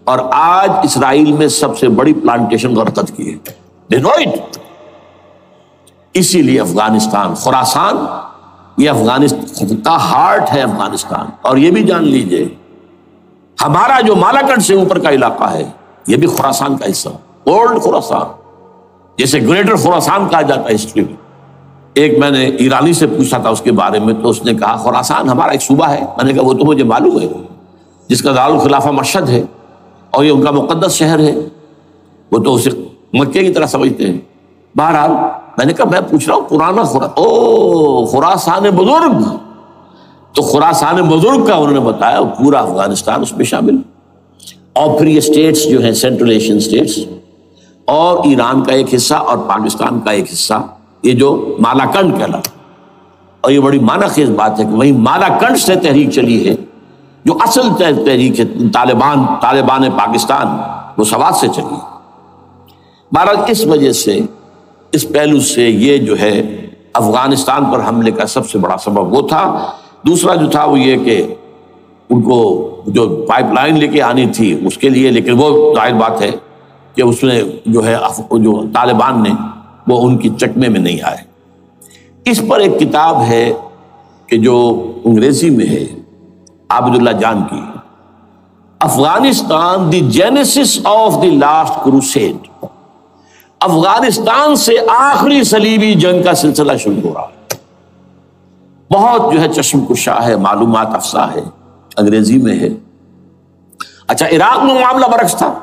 اور آج اسرائیل میں سب سے بڑی پلانٹیشن غرقد کی ہے. They know it. اسی لیے افغانستان، خراسان، یہ افغانستان کا ہارٹ ہے افغانستان. اور یہ بھی جان لیجئے ہمارا جو مالاکنڈ سے اوپر کا علاقہ ہے یہ بھی خراسان کا حصہ، اولڈ خراسان، جیسے گریٹر خراسان کہا جاتا ہے ہسٹری میں. ایک میں نے ایرانی سے پوچھا تھا اس کے بارے میں تو اس نے کہا خراسان ہمارا ایک صوبہ ہے. میں نے کہا وہ تو مجھے معلوم ہے، جس کا دارالخلافہ مشہد ہے اور یہ ان کا مقدس شہر ہے، وہ تو اسے مکے کی طرح سمجھتے ہیں. بہرحال میں نے کہا میں پوچھ رہا ہوں پرانا خراسان بزرگ. تو خراسان بزرگ کا انہوں نے بتایا پورا افغانستان اس میں شامل. اور پھر یہ اسٹیٹس جو ہیں سینٹرل ایشین اسٹیٹس اور ایران کا ایک حصہ اور پاکستان کا ایک حصہ، یہ جو مالاکنڈ کہلاتا. اور یہ بڑی معنی خیز بات ہے کہ وہیں مالاکنڈ سے تحریک چلی ہے جو اصل تحریک ہے طالبان پاکستان، وہ سوات سے چلی ہے. بہرحال اس وجہ سے اس پہلو سے یہ جو ہے افغانستان پر حملے کا سب سے بڑا سبب وہ تھا. دوسرا جو تھا وہ یہ کہ ان کو جو پائپ لائن لے کے آنی تھی اس کے لیے، لیکن وہ ظاہر بات ہے کہ اس میں جو ہے جو طالبان نے وہ ان کی چکمے میں نہیں آئے. اس پر ایک کتاب ہے کہ جو انگریزی میں ہے عابد اللہ جان کی، Afghanistan the genesis of the last crusade. Afghanistan سے آخری صلیبی جنگ کا سلسلہ شروع ہو رہا ہے. بہت جو ہے چشم کشا ہے، معلومات افزا ہے، انگریزی میں ہے. اچھا عراق میں معاملہ برعکس تھا.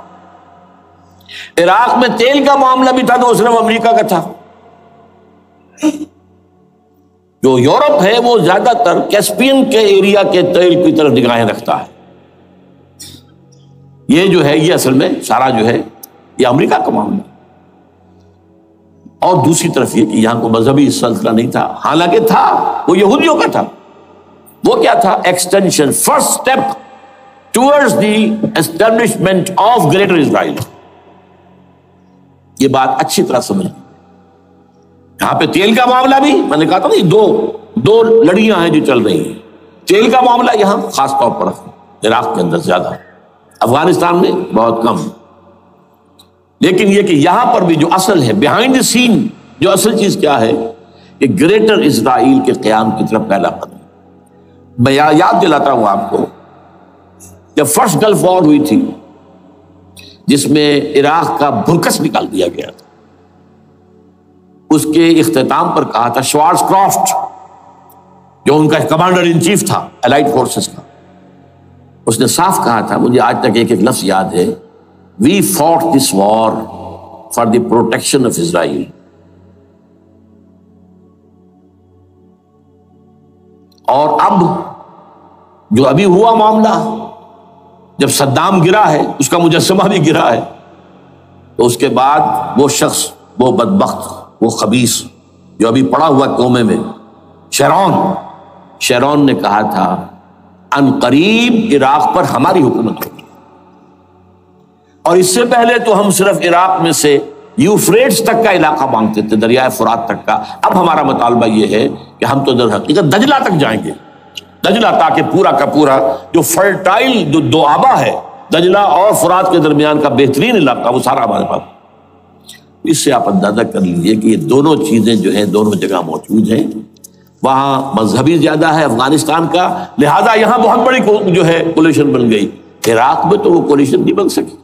عراق میں تیل کا معاملہ بھی تھا تو صرف امریکہ کا تھا. جو یورپ ہے وہ زیادہ تر کیسپین کے ایریا کے تیل کی طرف نگاہیں رکھتا ہے. یہ جو ہے یہ اصل میں سارا جو ہے یہ امریکہ کا معاملہ. اور دوسری طرف یہ کہ یہاں کو مذہبی سلسلہ نہیں تھا، حالانکہ تھا، وہ یہودیوں کا تھا. وہ کیا تھا؟ Extension, first step towards the establishment of greater Israel. یہ بات اچھی طرح سمجھ. یہاں پہ تیل کا معاملہ بھی میں نے کہا تھا نہیں، دو لڑیاں ہیں جو چل رہی ہیں. تیل کا معاملہ یہاں خاص طور پر عراق کے اندر زیادہ، افغانستان میں بہت کم. لیکن یہ کہ یہاں پر بھی جو اصل ہے بیہائنڈ دی سین، جو اصل چیز کیا ہے کہ گریٹر اسرائیل کے قیام کی طرف پہلا قدم. میں یاد دلاتا ہوں آپ کو، جب فرسٹ گلف وار ہوئی تھی جس میں عراق کا برکس نکال دیا گیا تھا، اس کے اختتام پر کہا تھا شوارز کرافٹ جو ان کا کمانڈر ان چیف تھا الائڈ فورسز کا، اس نے صاف کہا تھا، مجھے آج تک ایک لفظ یاد ہے، We fought this war for the protection of Israel. اور اب جو ابھی ہوا معاملہ، جب صدام گرا ہے، اس کا مجسمہ بھی گرا ہے، تو اس کے بعد وہ شخص، وہ بدبخت، وہ خبیث جو ابھی پڑا ہوا کومے میں، شیرون نے کہا تھا ان قریب عراق پر ہماری حکومت ہوگی. اور اس سے پہلے تو ہم صرف عراق میں سے یوفریٹس تک کا علاقہ مانگتے تھے، دریائے فرات تک کا. اب ہمارا مطالبہ یہ ہے کہ ہم تو در حقیقت دجلہ تک جائیں گے، دجلہ، تاکہ پورا کا پورا جو فرٹائل جو دو آبا ہے دجلہ اور فرات کے درمیان کا بہترین علاقہ، وہ سارا ہمارے پاس. اس سے آپ اندازہ کر لیجیے کہ یہ دونوں چیزیں جو ہیں دونوں جگہ موجود ہیں. وہاں مذہبی زیادہ ہے افغانستان کا، لہذا یہاں بہت بڑی جو ہے کولیشن بن گئی. عراق میں تو وہ کولیشن نہیں بن سکی.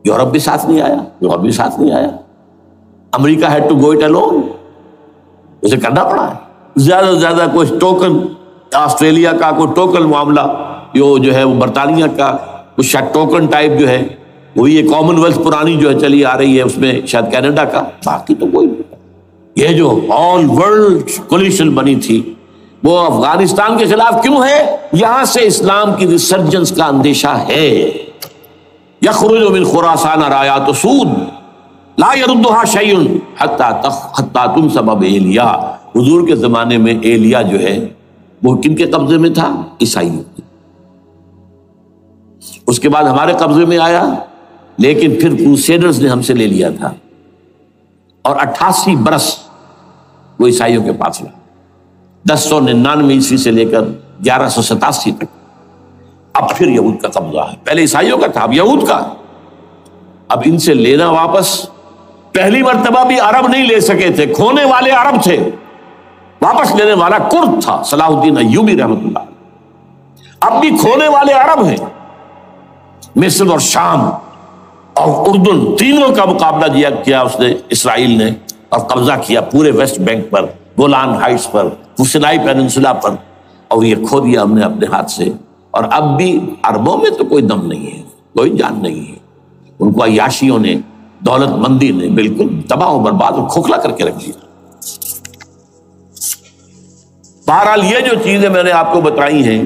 یورپ بھی ساتھ نہیں آیا، America had to go it alone, اسے کرنا پڑا ہے. زیادہ سے زیادہ کوئی ٹوکن آسٹریلیا کا کوئی ٹوکن معاملہ جو ہے وہ برطانیہ کا کچھ شاید ٹوکن ٹائپ جو ہے وہی یہ کامن ویلتھ پرانی جو ہے چلی آ رہی ہے اس میں شاید کینیڈا کا، باقی تو کوئی نہیں۔ یہ جو آل ورلڈ کولیشن بنی تھی وہ افغانستان کے خلاف کیوں ہے؟ یہاں سے اسلام کی ریسرجنس کا اندیشہ ہے۔ یخرج من خراسان رایات سود لا یردها شیء حتی تنصب بایلیا۔ حضور کے زمانے میں ایلیا جو ہے وہ کن کے قبضے میں تھا؟ عیسائیوں کے۔ اس کے بعد ہمارے قبضے میں آیا، لیکن پھر کروسیڈرز نے ہم سے لے لیا تھا، اور 88 برس وہ عیسائیوں کے پاس رہا، 1099 عیسوی سے لے کر 1187 تک۔ اب پھر یہود کا قبضہ ہے، پہلے عیسائیوں کا تھا اب یہود کا۔ اب ان سے لینا واپس، پہلی مرتبہ بھی عرب نہیں لے سکے تھے، کھونے والے عرب تھے، واپس لینے والا کرد تھا صلاح الدین ایوبی رحمۃ اللہ۔ اب بھی کھونے والے عرب ہیں، مصر اور شام اور اردن تینوں کا مقابلہ کیا اس نے، اسرائیل نے، اور قبضہ کیا پورے ویسٹ بینک پر، گولان ہائٹس پر، سینائی پیننسولا پر، اور یہ کھو دیا ہم نے اپنے ہاتھ سے۔ اور اب بھی عربوں میں تو کوئی دم نہیں ہے، کوئی جان نہیں ہے، ان کو عیاشیوں نے، دولت مندی نے بالکل تباہ و برباد اور کھوکھلا کر کے رکھ دیا۔ بہرحال یہ جو چیزیں میں نے آپ کو بتائی ہیں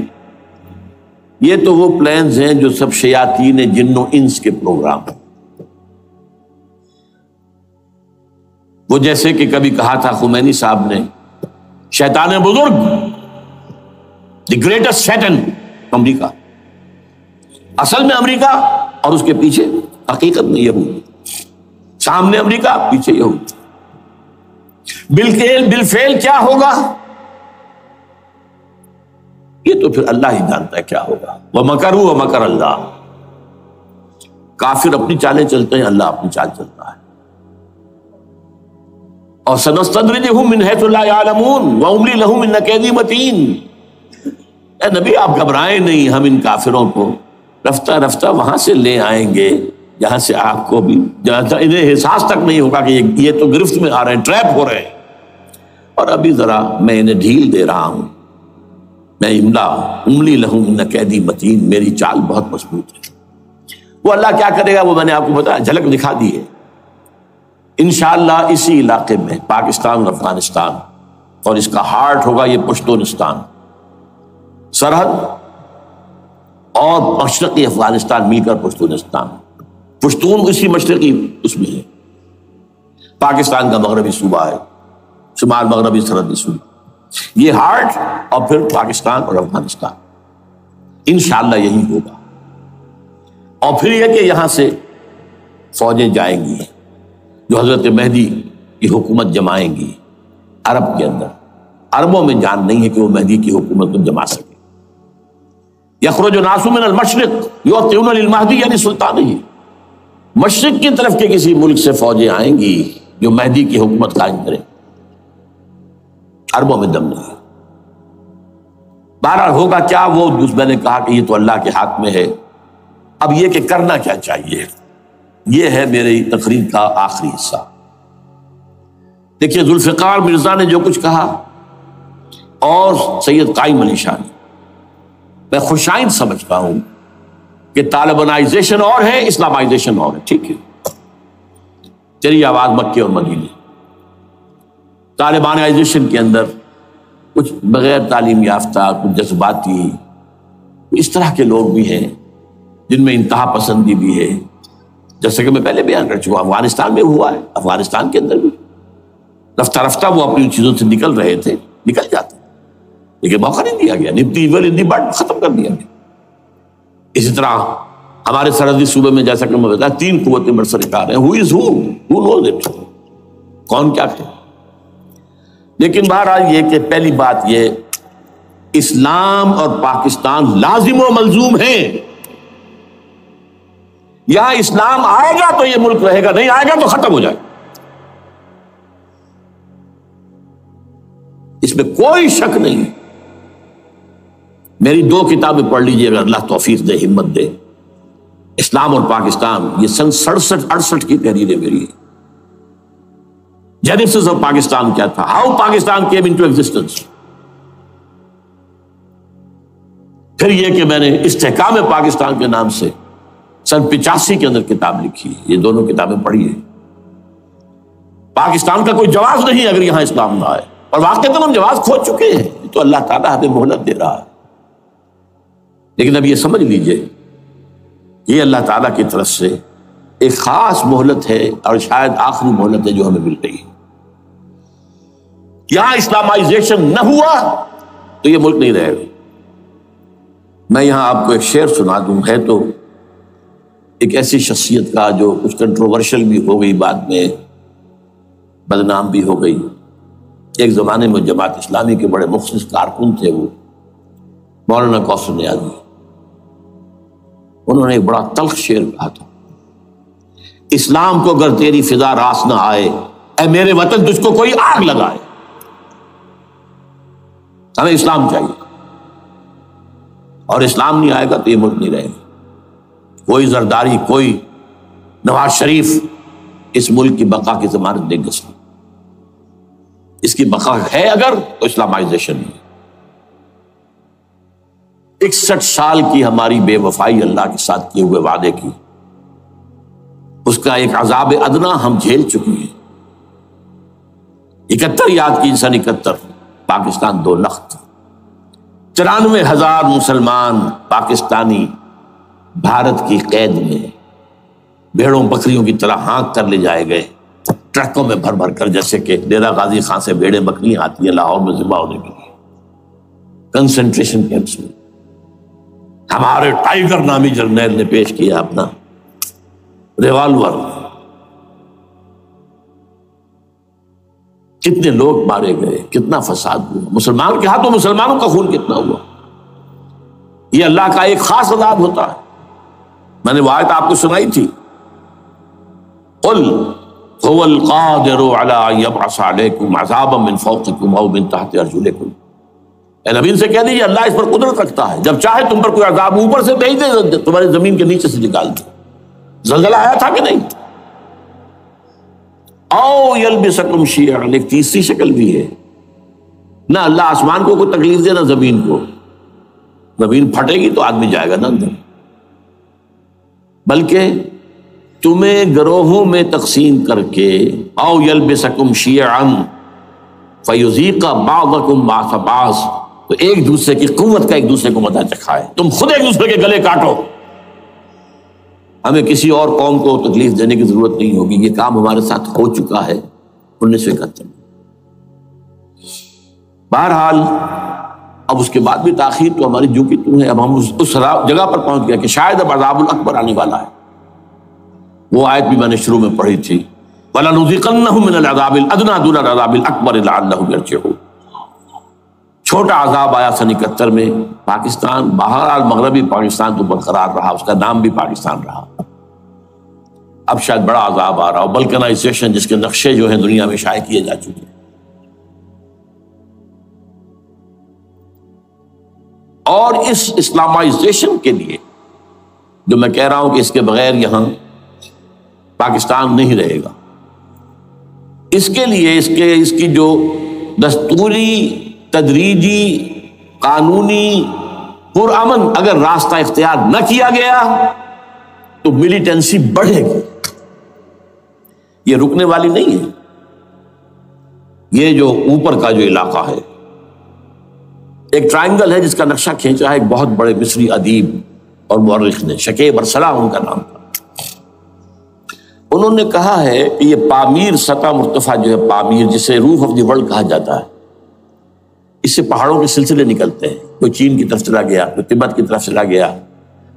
یہ تو وہ پلانز ہیں جو سب شیاطین جن و انس کے پروگرام ہیں۔ وہ جیسے کہ کبھی کہا تھا خمینی صاحب نے، شیطان بزرگ، دی گریٹسٹ شیطن، امریکہ، اصل میں امریکہ اور اس کے پیچھے حقیقت میں یہود، سامنے امریکہ پیچھے یہود۔ بالفعل کیا ہوگا یہ تو پھر اللہ ہی جانتا ہے کیا ہوگا۔ وَمَكَرُوا وَمَكَرَ اللَّهُ، کافر اپنی چالیں چلتے ہیں، اللہ اپنی چال چلتا ہے۔ اور سَنَسْتَدْرِجُهُم مِّنْ حَيْثُ لَا يَعْلَمُونَ وَأُمْلِي لَهُمْ إِنَّ كَيْدِي مَتِينٌ۔ اے نبی آپ گھبرائیں نہیں، ہم ان کافروں کو رفتہ رفتہ وہاں سے لے آئیں گے جہاں سے آپ کو بھی انہیں احساس تک نہیں ہوگا کہ یہ تو گرفت میں آ رہے ہیں، ٹریپ ہو رہے ہیں، اور ابھی ذرا میں انہیں ڈھیل دے رہا ہوں۔ میں املی لہم ان قیدی متین، میری چال بہت مضبوط ہے۔ وہ اللہ کیا کرے گا وہ میں نے آپ کو بتایا، جھلک دکھا دی ہے۔ انشاءاللہ اسی علاقے میں پاکستان اور افغانستان، اور اس کا ہارٹ ہوگا یہ پشتونستان، سرحد اور مشرقی افغانستان مل کر پشتونستان، پشتون اسی مشرقی اس میں ہے، پاکستان کا مغربی صوبہ ہے، شمال مغربی سرحدی صوبہ، یہ ہارٹ، اور پھر پاکستان اور افغانستان، انشاءاللہ یہی ہوگا۔ اور پھر یہ کہ یہاں سے فوجیں جائیں گی جو حضرت مہدی کی حکومت جمائیں گی عرب کے اندر۔ عربوں میں جان نہیں ہے کہ وہ مہدی کی حکومت کو جما سکے۔ یخرج ناس من المشرق یؤتون للمہدی یعنی سلطانہ، مشرق کی طرف کے کسی ملک سے فوجیں آئیں گی جو مہدی کی حکومت قائم کریں۔ عربوں میں دم نہیں۔ بہرحال ہوگا کیا وہ میں نے کہا کہ یہ تو اللہ کے ہاتھ میں ہے۔ اب یہ کہ کرنا کیا چاہیے، یہ ہے میری تقریر کا آخری حصہ۔ دیکھیے ذوالفقار مرزا نے جو کچھ کہا اور سید قائم علی شاہ نے، میں خوشائند سمجھتا ہوں کہ طالبانائزیشن اور ہے، اسلامائزیشن اور ہے، ٹھیک ہے، چلیے آواز مکے اور مدینے۔ طالبانائزیشن کے اندر کچھ بغیر تعلیم یافتہ، کچھ جذباتی، اس طرح کے لوگ بھی ہیں جن میں انتہا پسندی بھی ہے، جیسے کہ میں پہلے بیان کر چکا، افغانستان میں ہوا ہے، افغانستان کے اندر بھی رفتہ رفتہ وہ اپنی چیزوں سے نکل رہے تھے، نکل جاتے، لیکن موقع نہیں دیا گیا، نب دی ایول ان دی بڈ ختم کر دیا گیا۔ اسی طرح ہمارے سرحدی صوبے میں جیسا کہ میں بتایا 3 قوتیں برسرکار ہیں، who knows it، کون کیا کہ۔ لیکن بہرحال یہ کہ پہلی بات یہ، اسلام اور پاکستان لازم و ملزوم ہیں۔ یہاں اسلام آئے گا تو یہ ملک رہے گا، نہیں آئے گا تو ختم ہو جائے گا، اس میں کوئی شک نہیں۔ میری 2 کتابیں پڑھ لیجیے اگر اللہ توفیق دے، ہمت دے، اسلام اور پاکستان، یہ سن 67-68 کی تحریریں میری ہیں۔ جینیسس آف پاکستان کیا تھا، how Pakistan came into existence, پھر یہ کہ میں نے استحکام پاکستان کے نام سے سن 85 کے اندر کتاب لکھی ہے، یہ دونوں کتابیں پڑھی ہیں۔ پاکستان کا کوئی جواز نہیں اگر یہاں اسلام نہ آئے، اور واقعتاً ہم جواز کھو چکے ہیں، تو اللہ تعالیٰ ہمیں مہلت دے رہا ہے۔ لیکن اب یہ سمجھ لیجئے، یہ اللہ تعالیٰ کی طرف سے ایک خاص مہلت ہے، اور شاید آخری مہلت ہے جو ہمیں مل رہی ہے۔ یہاں اسلامائزیشن نہ ہوا تو یہ ملک نہیں رہے گا۔ میں یہاں آپ کو ایک شعر سنا دوں، ہے تو ایک ایسی شخصیت کا جو کچھ کنٹروورشل بھی ہو گئی، بعد میں بدنام بھی ہو گئی۔ ایک زمانے میں جماعت اسلامی کے بڑے مخلص کارکن تھے وہ، مولانا کوثر نیازی۔ انہوں نے ایک بڑا تلخ شعر کہا تھا، اسلام کو اگر تیری فضا راس نہ آئے، اے میرے وطن تجھ کو کوئی آگ لگائے۔ ہمیں اسلام چاہیے، اور اسلام نہیں آئے گا تو یہ ملک نہیں رہے گا۔ کوئی زرداری، کوئی نواز شریف اس ملک کی بقا کی ضمانت نہیں دے سکتا۔ اس کی بقا ہے اگر تو اسلامائزیشن نہیں۔ 61 سال کی ہماری بے وفائی اللہ کے ساتھ کیے ہوئے وعدے کی، اس کا ایک عذاب ادنا ہم جھیل چکے ہیں۔ 71 یاد کی سن 71، پاکستان 2 لخت، 94,000 مسلمان پاکستانی بھارت کی قید میں بھیڑوں بکریوں کی طرح ہانک کر لے جائے گئے، ٹرکوں میں بھر بھر کر، جیسے کہ ڈیرہ غازی خان سے بھیڑیں بکریاں آتی ہیں لاہور میں ذبح ہونے کے لیے، کنسنٹریشن کیمپس میں۔ ہمارے ٹائیگر نامی جرنیل نے پیش کیا اپنا ریوالور، کتنے لوگ مارے گئے، کتنا فساد ہوا، مسلمان کے ہاتھوں مسلمانوں کا خون کتنا ہوا۔ یہ اللہ کا ایک خاص عذاب ہوتا ہے۔ میں نے وہ آیت آپ کو سنائی تھی، قل هو القادر على ان يبعث عليكم عذابا من فوقكم او من تحت ارجلكم۔ اے نبی ان سے کہہ دیجیے اللہ اس پر قدرت رکھتا ہے، جب چاہے تم پر کوئی عذاب اوپر سے بھیج دے، تمہاری زمین کے نیچے سے نکال دے۔ زلزلہ آیا تھا کہ نہیں؟ او یلبسکم شیعا، ایک تیسری شکل بھی ہے، نہ اللہ آسمان کو کوئی تکلیف دے نہ زمین کو، زمین پھٹے گی تو آدمی جائے گا نا اندر، بلکہ تمہیں گروہوں میں تقسیم کر کے، او یلبسکم شیعا فیذیق بعضکم بعض بعض، تو ایک دوسرے کی قوت کا ایک دوسرے کو مزہ چکھائے، تم خود ایک دوسرے کے گلے کاٹو۔ ہمیں کسی اور قوم کو تکلیف دینے کی ضرورت نہیں ہوگی، یہ کام ہمارے ساتھ ہو چکا ہے 1971 میں۔ بہرحال اب اس کے بعد بھی تاخیر تو ہماری جو کی تو ہے، اب ہم اس جگہ پر پہنچ گئے کہ شاید اب عذاب الاکبر آنے والا ہے۔ وہ آیت بھی میں نے شروع میں پڑھی تھی، وَلَنُذِيقَنَّهُم مِّنَ الْعَذَابِ الْأَدْنَىٰ دُونَ الْعَذَابِ الْأَكْبَرِ لَعَلَّهُمْ يَرْجِعُونَ۔ چھوٹا عذاب آیا سن 71 میں پاکستان، بہرحال مغربی پاکستان تو برقرار رہا، اس کا نام بھی پاکستان رہا۔ اب شاید بڑا عذاب آ رہا ہو، بلکنائزیشن جس کے نقشے جو ہیں دنیا میں شائع کیے جا چکے ہیں۔ اور اس اسلامائزیشن کے لیے جو میں کہہ رہا ہوں کہ اس کے بغیر یہاں پاکستان نہیں رہے گا، اس کے لیے اس کی جو دستوری، تدریجی، قانونی، پرامن اگر راستہ اختیار نہ کیا گیا تو ملیٹنسی بڑھے گی، یہ رکنے والی نہیں ہے۔ یہ جو اوپر کا جو علاقہ ہے، ایک ٹرائنگل ہے جس کا نقشہ کھینچا ہے ایک بہت بڑے مصری ادیب اور مورخ نے، شکیب ارسلان ان کا نام تھا۔ انہوں نے کہا ہے کہ یہ پامیر سطح مرتفع جو ہے، پامیر جسے روف آف دی ورلڈ کہا جاتا ہے، اس سے پہاڑوں کے سلسلے نکلتے ہیں، کوئی چین کی طرف چلا گیا، کوئی تبت کی طرف چلا گیا،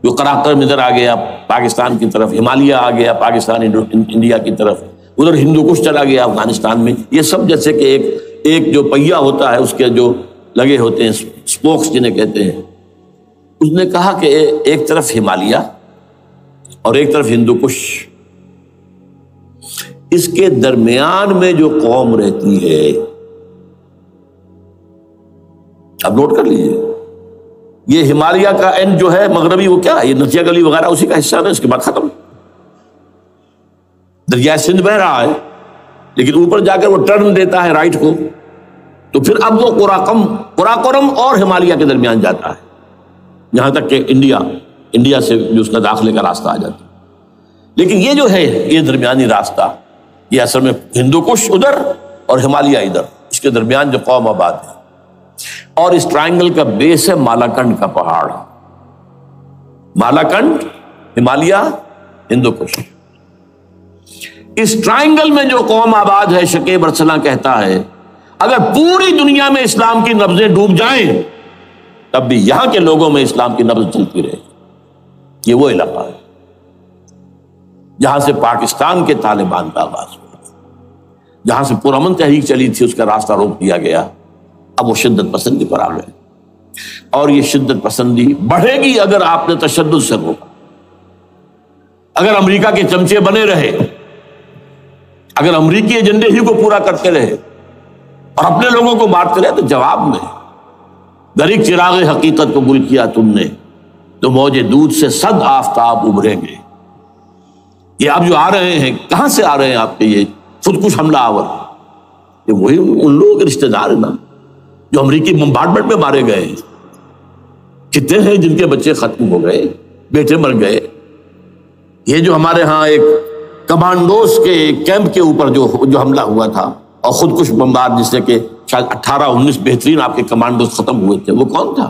جو قراقرم ادھر آ گیا پاکستان کی طرف، ہمالیہ آ گیا پاکستان انڈیا کی طرف، ادھر ہندو کش چلا گیا افغانستان میں۔ یہ سب جیسے کہ ایک جو پہیہ ہوتا ہے اس کے جو لگے ہوتے ہیں سپوکس جنہیں کہتے ہیں۔ اس نے کہا کہ ایک طرف ہمالیہ اور ایک طرف ہندو کش، اس کے درمیان میں جو قوم رہتی ہے، اب نوٹ کر لیجیے، یہ ہمالیہ کا اینڈ جو ہے مغربی، وہ کیا ہے، یہ نتیا گلی وغیرہ اسی کا حصہ ہے، اس کے بعد ختم، دریائے سندھ بہ رہا ہے، لیکن اوپر جا کر وہ ٹرن دیتا ہے رائٹ کو، تو پھر اب وہ قراقرم اور ہمالیہ کے درمیان جاتا ہے۔ یہاں تک کہ انڈیا سے جو اس کا داخلے کا راستہ آ جاتا. لیکن یہ جو ہے یہ درمیانی راستہ یہ اصل میں ہندو کش ادھر اور ہمالیہ ادھر، اس کے درمیان جو قوم آباد ہے. اور اس ٹرائنگل کا بیس ہے مالاکنڈ کا پہاڑ. مالاکنڈ، ہمالیہ، ہندو کش. اس ٹرائنگل میں جو قوم آباد ہے، شکیب ارسلان کہتا ہے اگر پوری دنیا میں اسلام کی نبضیں ڈوب جائیں تب بھی یہاں کے لوگوں میں اسلام کی نبض چلتی رہے. یہ وہ علاقہ ہے جہاں سے پاکستان کے طالبان کا آغاز ہوا، جہاں سے پرامن تحریک چلی تھی اس کا راستہ روک دیا گیا. اب وہ شدت پسندی پر آ گئے اور یہ شدت پسندی بڑھے گی اگر آپ نے تشدد سے روکا. اگر امریکہ کے چمچے بنے رہے، اگر امریکی ایجنڈے ہی کو پورا کرتے رہے اور اپنے لوگوں کو مارتے رہے، تو جواب میں در ایک چراغ حقیقت قبول کیا تم نے تو موج دودھ سے 100 آفتاب ابھریں گے. یہ آپ جو آ رہے ہیں کہاں سے آ رہے ہیں؟ آپ کے یہ خودکش حملہ آور، یہ وہی ان لوگوں کے رشتہ دار ہیں نا جو امریکی بمبارڈمنٹ میں مارے گئے. کتنے ہیں جن کے بچے ختم ہو گئے، بیٹے مر گئے. یہ جو ہمارے ہاں ایک کمانڈوز کے کیمپ کے اوپر جو حملہ ہوا تھا اور خودکش بمبار جس سے کہ شاید 18-19 بہترین آپ کے کمانڈوز ختم ہوئے تھے، وہ کون تھا؟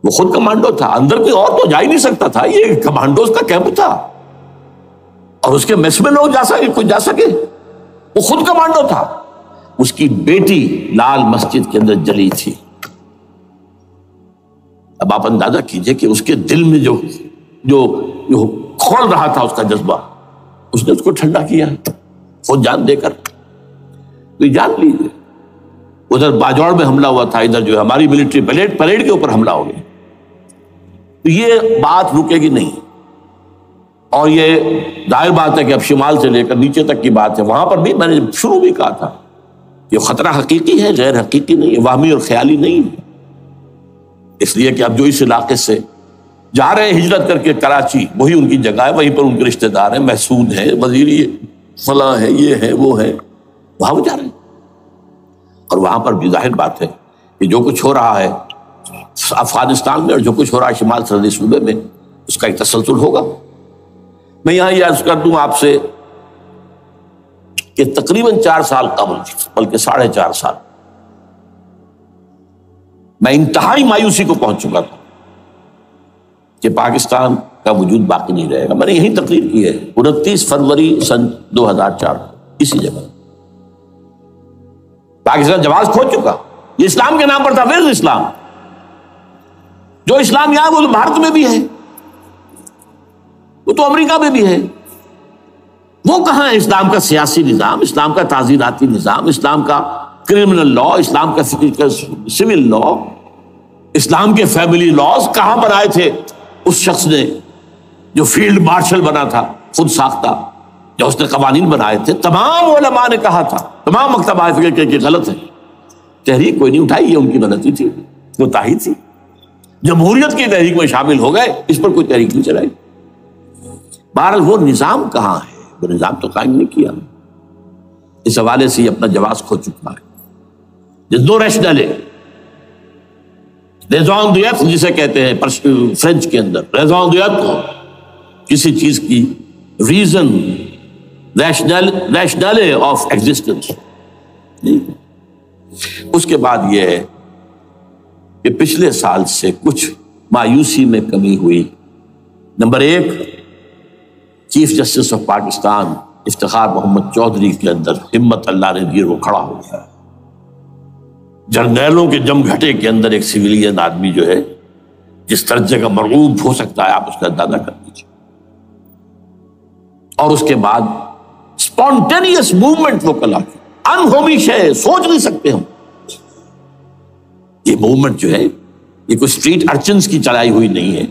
وہ خود کمانڈو تھا. اندر کوئی اور تو جا ہی نہیں سکتا تھا، یہ کمانڈوز کا کیمپ تھا اور اس کے میس میں لوگ کوئی جا سکے. وہ خود کمانڈو تھا. اس کی بیٹی لال مسجد کے اندر جلی تھی. اب آپ اندازہ کیجئے کہ اس کے دل میں جو کھول رہا تھا اس کا جذبہ، اس نے اس کو ٹھنڈا کیا خود جان دے کر. تو جان لیجیے ادھر باجوڑ میں حملہ ہوا تھا، ادھر جو ہے ہماری ملٹری پریڈ کے اوپر حملہ ہو گیا. تو یہ بات رکے گی نہیں. اور یہ ظاہر بات ہے کہ اب شمال سے لے کر نیچے تک کی بات ہے. وہاں پر بھی میں نے شروع بھی کہا تھا یہ خطرہ حقیقی ہے، غیر حقیقی نہیں ہے، وہمی اور خیالی نہیں ہے. اس لیے کہ اب جو اس علاقے سے جا رہے ہیں ہجرت کر کے کراچی، وہی ان کی جگہ ہے، وہیں پر ان کے رشتہ دار ہیں، محسود ہیں، وزیری فلاں ہے، یہ ہے وہ ہے، وہاں وہ جا رہے ہیں. اور وہاں پر بھی ظاہر بات ہے کہ جو کچھ ہو رہا ہے افغانستان میں اور جو کچھ ہو رہا ہے شمال سرحدی صوبے میں، اس کا ایک تسلسل ہوگا. میں یہاں یہ عرض کر دوں آپ سے کہ تقریباً 4 سال قبل، بلکہ 4.5 سال، میں انتہائی مایوسی کو پہنچ چکا تھا کہ پاکستان کا وجود باقی نہیں رہے گا. میں نے یہی تقریر کی ہے 29 فروری سن 2004 اسی جگہ. پاکستان جواز کھو چکا. یہ اسلام کے نام پر تھا. ویئر اسلام؟ جو اسلام یہاں وہ تو بھارت میں بھی ہے، وہ تو امریکہ میں بھی ہے. وہ کہاں ہے اسلام کا سیاسی نظام، اسلام کا تعزیراتی نظام، اسلام کا کرمنل لا، اسلام کا سول لا، اسلام کے فیملی لاز کہاں بنائے تھے اس شخص نے جو فیلڈ مارشل بنا تھا، خود ساختہ، جو اس نے قوانین بنائے تھے. تمام علماء نے کہا تھا، تمام مکتبہ فکر کہ غلط ہے. تحریک کوئی نہیں اٹھائی، یہ ان کی غلطی تھی، کوتاہی تھی. جمہوریت کی تحریک میں شامل ہو گئے، اس پر کوئی تحریک نہیں چلائی. بہرحال وہ نظام کہاں ہے؟ وہ نظام تو قائم نہیں کیا. اس حوالے سے یہ اپنا جواز کھو چکا ہے. نو ریشنل ریزون دیت جسے کہتے ہیں فرینچ کے اندر، ریزون دیت کو کسی چیز کی ریزن، ریشنل آف ایگزسٹنس. اس کے بعد یہ ہے کہ پچھلے سال سے کچھ مایوسی میں کمی ہوئی. Number 1، chief justice of Pakistan Iftikhar Muhammad Chaudhry کے اندر ہمت اللہ نے دی، وہ کھڑا ہو گیا. جرنیلوں کے جم گھٹے کے اندر ایک سویلین آدمی جو ہے جس درجے کا مرغوب ہو سکتا ہے آپ اس کا اندازہ کر لیجیے. اور اس کے بعد اسپونٹینیس موومنٹ وہ کلا کی، انہومی شے، سوچ نہیں سکتے ہم. یہ موومنٹ جو ہے یہ کوئی اسٹریٹ ارچنز کی چلائی ہوئی نہیں ہے،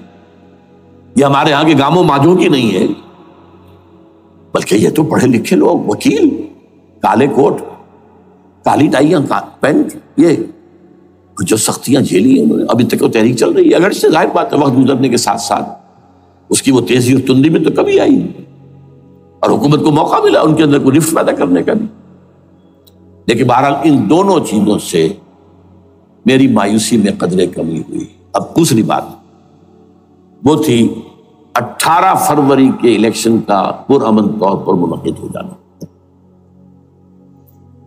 یہ ہمارے ہاں کے گاموں ماجوں کی نہیں ہے، بلکہ یہ تو پڑھے لکھے لوگ، وکیل، کالے کوٹ، کالی ٹائیاں، پینٹ، یہ جو سختیاں جھیلی ہیں انہوں نے. ابھی تک وہ تحریک چل رہی ہے. اگر سے ظاہر بات ہے وقت گزرنے کے ساتھ ساتھ اس کی وہ تیزی اور تندی میں تو کمی آئی اور حکومت کو موقع ملا ان کے اندر کوئی رفت پیدا کرنے کا بھی. لیکن بہرحال ان دونوں چیزوں سے میری مایوسی میں قدرے کمی ہوئی. اب دوسری بات وہ تھی 18 فروری کے الیکشن کا پرامن طور پر منعقد ہو جانا۔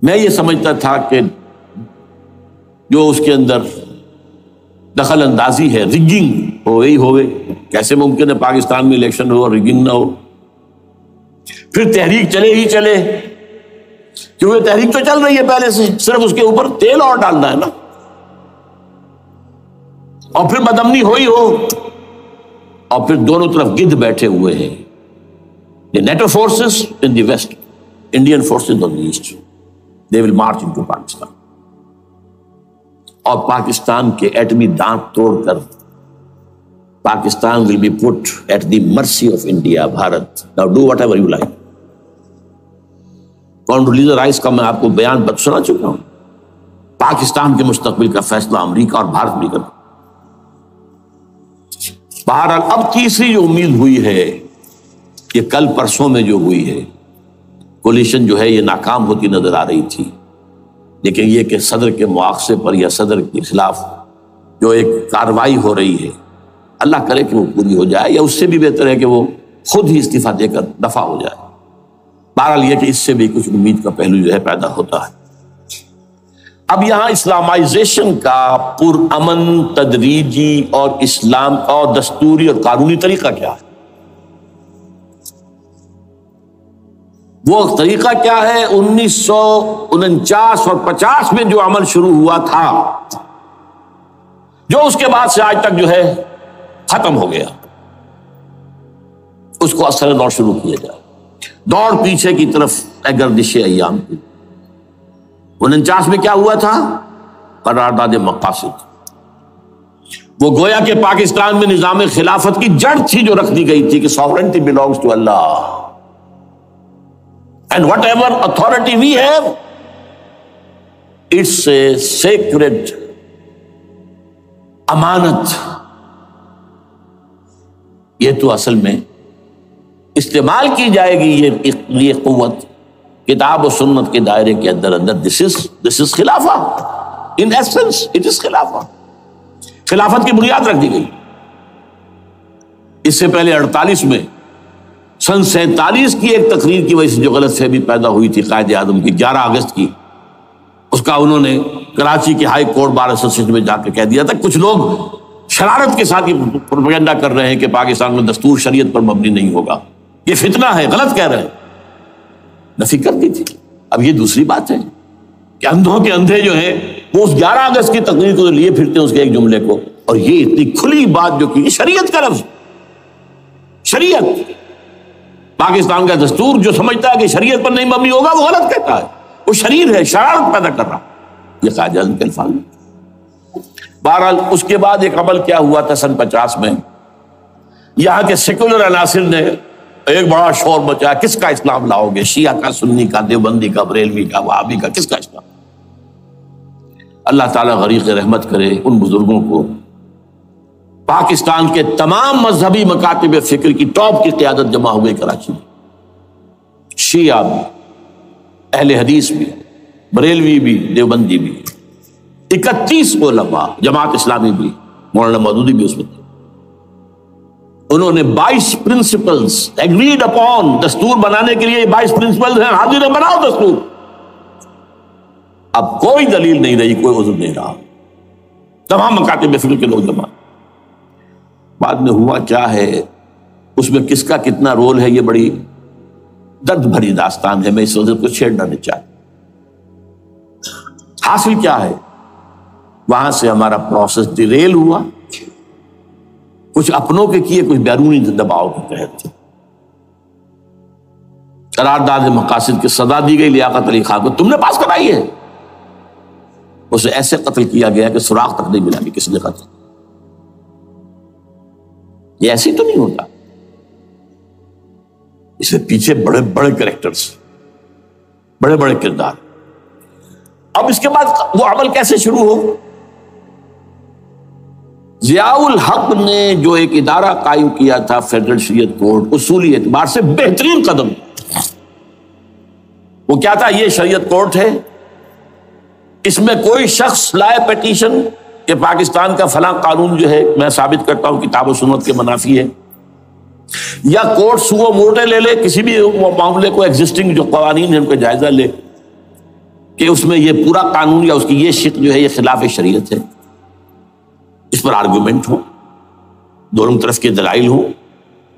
میں یہ سمجھتا تھا کہ جو اس کے اندر دخل اندازی ہے، ریگنگ ہو گئی ہوئے، کیسے ممکن ہے پاکستان میں الیکشن ہو اور ریگنگ نہ ہو؟ پھر تحریک چلے ہی چلے، کیونکہ تحریک تو چل رہی ہے پہلے سے، صرف اس کے اوپر تیل اور ڈالنا ہے نا، اور پھر بدامنی ہوئی ہو، اور پھر دونوں طرف گدھ بیٹھے ہوئے ہیں، the NATO forces in the west, Indian forces on the east, they will march into Pakistan، اور پاکستان کے ایٹمی دانت توڑ کر Pakistan will be put at the mercy of India، Bharat. Now do whatever you like۔ Condoleezza Rice کا میں آپ کو بیان سنا چکا ہوں، پاکستان کے مستقبل کا فیصلہ امریکہ اور بھارت بھی کرتا۔ بہرحال اب تیسری جو امید ہوئی ہے، یہ کل پرسوں میں جو ہوئی ہے، کولیشن جو ہے یہ ناکام ہوتی نظر آ رہی تھی، لیکن یہ کہ صدر کے مواخذے پر یا صدر کے خلاف جو ایک کارروائی ہو رہی ہے، اللہ کرے کہ وہ پوری ہو جائے، یا اس سے بھی بہتر ہے کہ وہ خود ہی استعفیٰ دے کر دفع ہو جائے۔ بہرحال یہ کہ اس سے بھی کچھ امید کا پہلو جو ہے پیدا ہوتا ہے۔ اب یہاں اسلامائزیشن کا پرامن، تدریجی اور اسلام اور دستوری اور قانونی طریقہ کیا ہے؟ وہ طریقہ کیا ہے؟ 1949 اور 50 میں جو عمل شروع ہوا تھا، جو اس کے بعد سے آج تک جو ہے ختم ہو گیا، اس کو اثر دور شروع کیا جائے، دوڑ پیچھے کی طرف گردش ایام کی۔ 49 میں کیا ہوا تھا؟ قرارداد مقاصد، وہ گویا کہ پاکستان میں نظام خلافت کی جڑ تھی جو رکھ دی گئی تھی کہ sovereignty belongs to Allah and whatever authority we have, it's a sacred امانت۔ یہ تو اصل میں استعمال کی جائے گی یہ قوت کتاب و سنت کے دائرے کے اندر this is خلافہ، in essence it is خلافہ۔ خلافت کی بنیاد رکھ دی گئی۔ اس سے پہلے 48 میں سن 47 کی ایک تقریر کی وجہ سے جو غلط فہمی پیدا ہوئی تھی قائد اعظم کی 11 اگست کی، اس کا انہوں نے کراچی کی ہائی کورٹ بار ایسوسیشن میں جا کے کہہ دیا تھا، کچھ لوگ شرارت کے ساتھ یہ پروپیگنڈا کر رہے ہیں کہ پاکستان میں دستور شریعت پر مبنی نہیں ہوگا، یہ فتنہ ہے، غلط کہہ رہے ہیں، نفی کر دی تھی۔ اب یہ دوسری بات ہے کہ اندھوں کے اندھے جو ہیں وہ اس 11 اگست کی تقریر کو لیے پھرتے ہیں، اس کے ایک جملے کو، اور یہ اتنی کھلی بات جو کی، شریعت کا لفظ، شریعت، پاکستان کا دستور جو سمجھتا ہے کہ شریعت پر نہیں مبنی ہوگا وہ غلط کہتا ہے، وہ شریر ہے، شرارت پیدا کر رہا، یہ قائد اعظم کے الفاظ ہیں۔ بہرحال اس کے بعد ایک عمل کیا ہوا تھا سن 50 میں، یہاں کے سیکولر عناصر نے ایک بڑا شور مچایا، کس کا اسلام لاؤ گے؟ شیعہ کا، سنی کا، دیوبندی کا، بریلوی کا، وہابی کا، کس کا اسلام؟ اللہ تعالیٰ غریق رحمت کرے ان بزرگوں کو، پاکستان کے تمام مذہبی مکاتب فکر کی ٹاپ کی قیادت جمع ہو گئی کراچی میں، شیعہ بھی، اہل حدیث بھی، بریلوی بھی، دیوبندی بھی، 31 علماء، جماعت اسلامی بھی، مولانا مودودی بھی اس میں تھے۔ انہوں نے 22 پرنسپلز ایگریڈ اپون، دستور بنانے کے لیے 22 پرنسپلز ہیں، حاضر ہیں، بناؤ دستور۔ اب کوئی دلیل نہیں رہی، کوئی عذر نہیں رہا، تمام مکاتب فکر کے لوگ جمع۔ بعد میں ہوا کیا ہے، اس میں کس کا کتنا رول ہے، یہ بڑی درد بھری داستان ہے، میں اس وجہ کو چھیڑنا نہیں چاہتا۔ حاصل کیا ہے، وہاں سے ہمارا پروسیس ڈیریل ہوا، کچھ اپنوں کے کیے، کچھ بیرونی دباؤ کے تحت۔ قرارداد مقاصد کی سزا دی گئی لیاقت علی خان کو، تم نے پاس کرائی ہے، اسے ایسے قتل کیا گیا کہ سراغ تک نہیں ملا کہ کس نے قتل۔ یہ ایسی تو نہیں ہوتا، اس سے پیچھے بڑے بڑے کریکٹرز، بڑے بڑے کردار۔ اب اس کے بعد وہ عمل کیسے شروع ہو؟ ضیاء الحق نے جو ایک ادارہ قائم کیا تھا فیڈرل شریعت کورٹ، اصولی اعتبار سے بہترین قدم، وہ کیا تھا؟ یہ شریعت کورٹ ہے، اس میں کوئی شخص لائے پیٹیشن کہ پاکستان کا فلاں قانون جو ہے میں ثابت کرتا ہوں کتاب و سنت کے منافی ہے، یا کورٹ سو موٹے لے لے کسی بھی معاملے کو، ایگزسٹنگ جو قوانین ہیں ان کا جائزہ لے کہ اس میں یہ پورا قانون یا اس کی یہ شق جو ہے یہ خلاف شریعت ہے، اس پر آرگومنٹ ہو، دونوں طرف کے دلائل ہوں،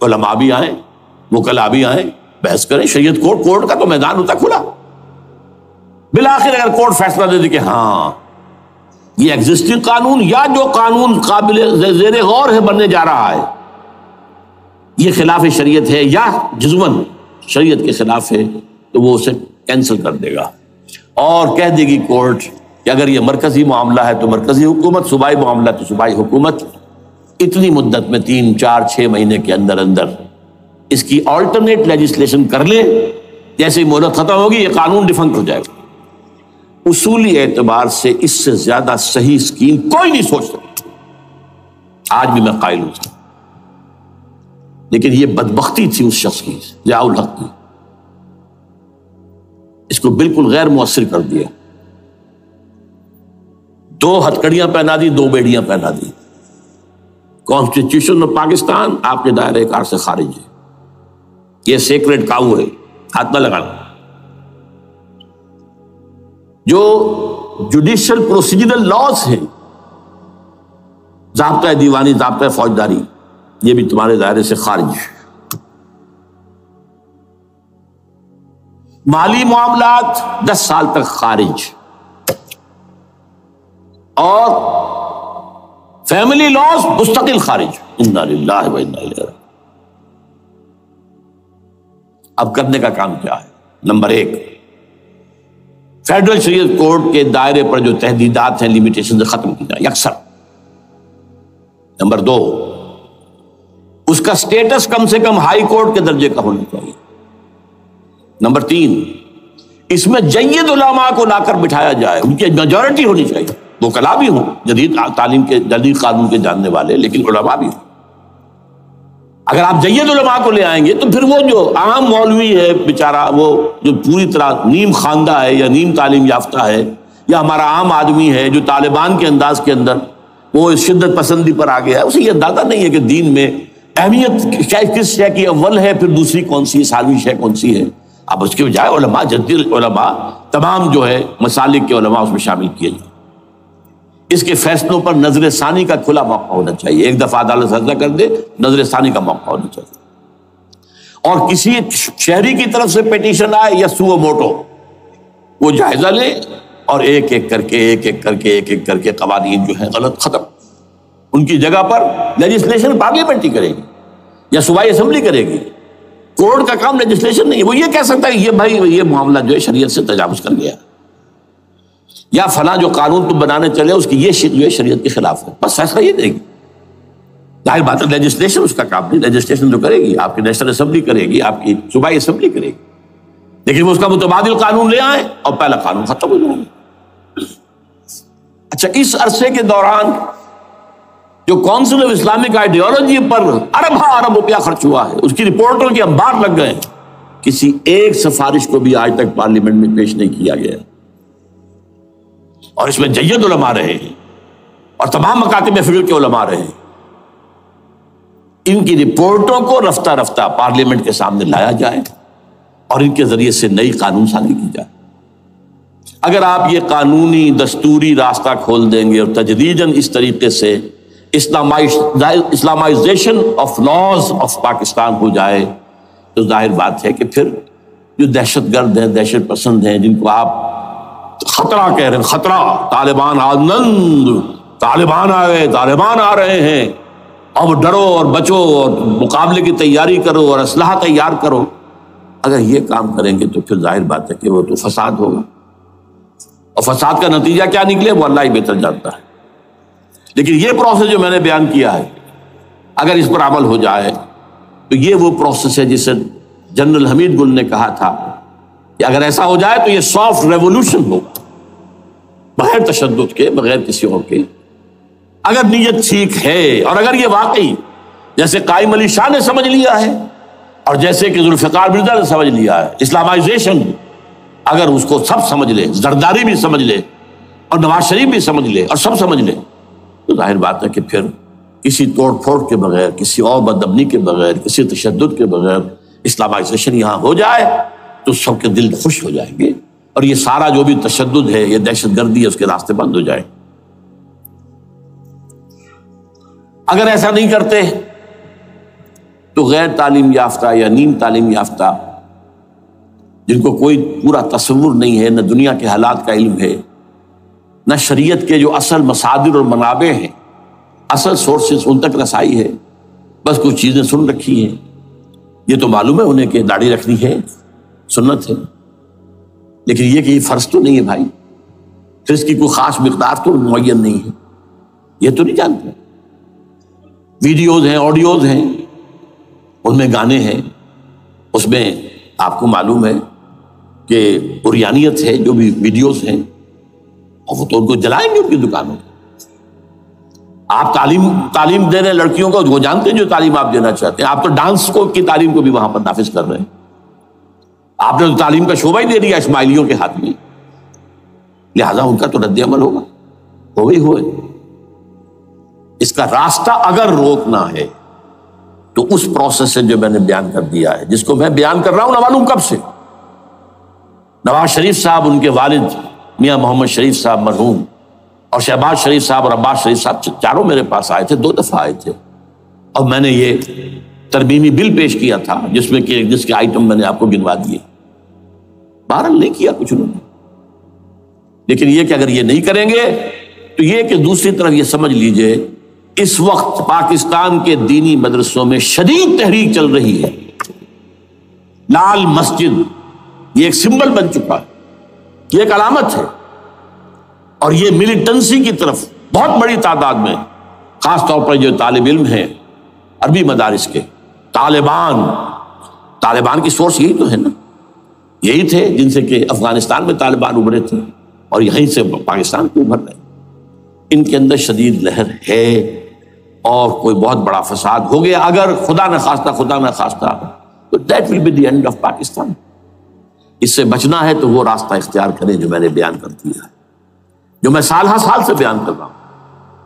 علماء بھی آئیں، وکلاء بھی آئیں، بحث کریں، شریعت کورٹ کا تو میدان ہوتا کھلا۔ بالآخر اگر کورٹ فیصلہ دے دے کہ ہاں یہ ایگزسٹنگ قانون یا جو قانون قابل زیر غور ہے بننے جا رہا ہے یہ خلاف شریعت ہے یا جزمن شریعت کے خلاف ہے، تو وہ اسے کینسل کر دے گا اور کہہ دے گی کورٹ کہ اگر یہ مرکزی معاملہ ہے تو مرکزی حکومت، صوبائی معاملہ تو صوبائی حکومت، اتنی مدت میں 3 4 6 مہینے کے اندر اندر اس کی آلٹرنیٹ لیجسلیشن کر لے، جیسے ہی مہلت ختم ہوگی یہ قانون ڈیفنکٹ ہو جائے گا۔ اصولی اعتبار سے اس سے زیادہ صحیح اسکیم کوئی نہیں سوچ سکتا، آج بھی میں قائل ہوں، لیکن یہ بدبختی تھی اس شخص کی، ضیاء الحق کی، اس کو بالکل غیر مؤثر کر دیا، 2 ہتھکڑیاں پہنا دی، 2 بیڑیاں پہنا دی۔ کانسٹیٹیوشن آف پاکستان آپ کے دائرے کار سے خارج ہے، یہ سیکریٹ کاؤ ہے، ہاتھ نہ لگانا۔ جو جوڈیشل پروسیجرل لاز ہیں، ضابطہ دیوانی، ضابطہ فوجداری، یہ بھی تمہارے دائرے سے خارج ہے۔ مالی معاملات 10 سال تک خارج، اور فیملی لاز مستقل خارج۔ انا للہ و انا الیہ راجعون۔ اب کرنے کا کام کیا ہے؟ نمبر 1، فیڈرل شریعت کورٹ کے دائرے پر جو تحدیدات ہیں، لیمیٹیشن ختم کی جائیں یکسر۔ نمبر 2، اس کا سٹیٹس کم سے کم ہائی کورٹ کے درجے کا ہونا چاہیے۔ نمبر 3، اس میں جید علماء کو لا کر بٹھایا جائے، ان کی میجورٹی ہونی چاہیے، وکلاء بھی ہوں، جدید تعلیم کے جدید قانون کے جاننے والے، لیکن علماء بھی ہوں۔ اگر آپ جید علماء کو لے آئیں گے تو پھر وہ جو عام مولوی ہے بیچارہ، وہ جو پوری طرح نیم خواندہ ہے یا نیم تعلیم یافتہ ہے، یا ہمارا عام آدمی ہے جو طالبان کے انداز کے اندر وہ شدت پسندی پر آ گیا ہے، اسے یہ اندازہ نہیں ہے کہ دین میں اہمیت کس شے کی اول ہے، پھر دوسری کون سی، ثانوی شے کون سی ہے۔ اب اس کے بجائے علماء، جدید علماء، تمام جو ہے مسالک کے علماء اس میں شامل کیے جائیں۔ اس کے فیصلوں پر نظر ثانی کا کھلا موقع ہونا چاہیے، ایک دفعہ عدالت فیصلہ کر دے، نظر ثانی کا موقع ہونا چاہیے، اور کسی شہری کی طرف سے پیٹیشن آئے یا سو موٹو، وہ جائزہ لے اور ایک ایک کر کے قوانین جو ہیں غلط ختم، ان کی جگہ پر لیجسلیشن پارلیمنٹ ہی کرے گی یا صوبائی اسمبلی کرے گی۔ کورٹ کا کام لیجسلیشن نہیں ہے، وہ یہ کہہ سکتا ہے یہ بھائی یہ معاملہ جو ہے شریعت سے تجاوز کر گیا، یا فلاں جو قانون تم بنانے چلے اس کی یہ شق جو ہے شریعت کے خلاف ہے، بس فیصلہ یہ دے گی۔ ظاہر بات ہے لیجسلیشن اس کا کام نہیں، لیجسلیشن جو کرے گی آپ کی نیشنل اسمبلی کرے گی، آپ کی صوبائی اسمبلی کرے گی، لیکن وہ اس کا متبادل قانون لے آئے اور پہلا قانون ختم ہو جائے گا۔ اچھا، اس عرصے کے دوران جو کونسل آف اسلامک آئیڈیالوجی پر ارب روپیہ خرچ ہوا ہے، اس کی رپورٹوں کے انبار لگ گئے، کسی ایک سفارش کو بھی آج تک پارلیمنٹ میں پیش نہیں کیا گیا، اور اس میں جید علماء رہے ہیں اور تمام مکاتب فقہ کے علماء رہے ہیں۔ ان کی رپورٹوں کو رفتہ رفتہ پارلیمنٹ کے سامنے لایا جائے اور ان کے ذریعے سے نئی قانون سازی کی جائے۔ اگر آپ یہ قانونی دستوری راستہ کھول دیں گے اور تجدیداً اس طریقے سے Islamization of laws of Pakistan ہو جائے تو ظاہر بات ہے کہ پھر جو دہشت گرد ہیں، دہشت پسند ہیں، جن کو آپ خطرہ کہہ رہے ہیں، خطرہ، طالبان آنند، طالبان آ گئے، طالبان آ رہے ہیں، اب ڈرو اور بچو اور مقابلے کی تیاری کرو اور اسلحہ تیار کرو، اگر یہ کام کریں گے تو پھر ظاہر بات ہے کہ وہ تو فساد ہوگا، اور فساد کا نتیجہ کیا نکلے وہ اللہ ہی بہتر جانتا ہے۔ لیکن یہ پروسیس جو میں نے بیان کیا ہے، اگر اس پر عمل ہو جائے تو یہ وہ پروسیس ہے جسے جنرل حمید گل نے کہا تھا کہ اگر ایسا ہو جائے تو یہ سافٹ ریولوشن ہوگا، بغیر تشدد کے، بغیر کسی اور کے۔ اگر نیت ٹھیک ہے اور اگر یہ واقعی جیسے قائم علی شاہ نے سمجھ لیا ہے اور جیسے کہ ذوالفقار مرزا نے سمجھ لیا ہے، اسلامائزیشن اگر اس کو سب سمجھ لے، زرداری بھی سمجھ لے اور نواز شریف بھی سمجھ لے اور سب سمجھ لے تو ظاہر بات ہے کہ پھر کسی توڑ پھوڑ کے بغیر، کسی اور بدامنی کے بغیر، کسی تشدد کے بغیر اسلامائزیشن یہاں ہو جائے تو سب کے دل خوش ہو جائیں گے، اور یہ سارا جو بھی تشدد ہے، یہ دہشت گردی ہے، اس کے راستے بند ہو جائیں۔ اگر ایسا نہیں کرتے تو غیر تعلیم یافتہ یا نیم تعلیم یافتہ، جن کو کوئی پورا تصور نہیں ہے، نہ دنیا کے حالات کا علم ہے، نہ شریعت کے جو اصل مصادر اور منابع ہیں، اصل سورسز، ان تک رسائی ہے، بس کچھ چیزیں سن رکھی ہیں۔ یہ تو معلوم ہے انہیں کہ داڑھی رکھنی ہے، سنت ہے، لیکن یہ کہ یہ فرض تو نہیں ہے بھائی، پھر اس کی کوئی خاص مقدار تو معین نہیں ہے، یہ تو نہیں جانتے۔ ویڈیوز ہیں، آڈیوز ہیں، ان میں گانے ہیں، اس میں آپ کو معلوم ہے کہ عریانیت ہے، جو بھی ویڈیوز ہیں، اور وہ تو ان کو جلائیں گے ان کی دکانوں کو۔ آپ تعلیم دے رہے ہیں لڑکیوں کو، وہ جانتے ہیں جو تعلیم آپ دینا چاہتے ہیں، آپ تو ڈانس کی تعلیم کو بھی وہاں پر نافذ کر رہے ہیں، آپ نے تو تعلیم کا شعبہ ہی دے دیا اسماعیلیوں کے ہاتھ میں، لہذا ان کا تو رد عمل ہوگا، ہوئے۔ اس کا راستہ اگر روکنا ہے تو اس پروسیس سے جو میں نے بیان کر دیا ہے، جس کو میں بیان کر رہا ہوں نہ معلوم کب سے، نواز شریف صاحب، ان کے والد میاں محمد شریف صاحب مرحوم، اور شہباز شریف صاحب اور عباس شریف صاحب چاروں میرے پاس آئے تھے، 2 دفعہ آئے تھے، اور میں نے یہ ترمیمی بل پیش کیا تھا جس کے آئٹم میں نے آپ کو گنوا دیے، بہرحال نہیں کیا کچھ انہوں نے۔ لیکن یہ کہ اگر یہ نہیں کریں گے تو یہ کہ دوسری طرف یہ سمجھ لیجئے اس وقت پاکستان کے دینی مدرسوں میں شدید تحریک چل رہی ہے۔ لال مسجد یہ ایک سمبل بن چکا ہے، یہ ایک علامت ہے، اور یہ ملیٹنسی کی طرف بہت بڑی تعداد میں، خاص طور پر جو طالب علم ہیں عربی مدارس کے، طالبان کی سورس یہی تو ہے نا، یہی تھے جن سے کہ افغانستان میں طالبان ابھرے تھے اور یہیں سے پاکستان کو ابھر رہے۔ ان کے اندر شدید لہر ہے، اور کوئی بہت بڑا فساد ہو گیا اگر خدا نہ خواستہ تو that will be the end of Pakistan. اس سے بچنا ہے تو وہ راستہ اختیار کریں جو میں نے بیان کر دیا ہے، جو میں سال سے بیان کر رہا ہوں۔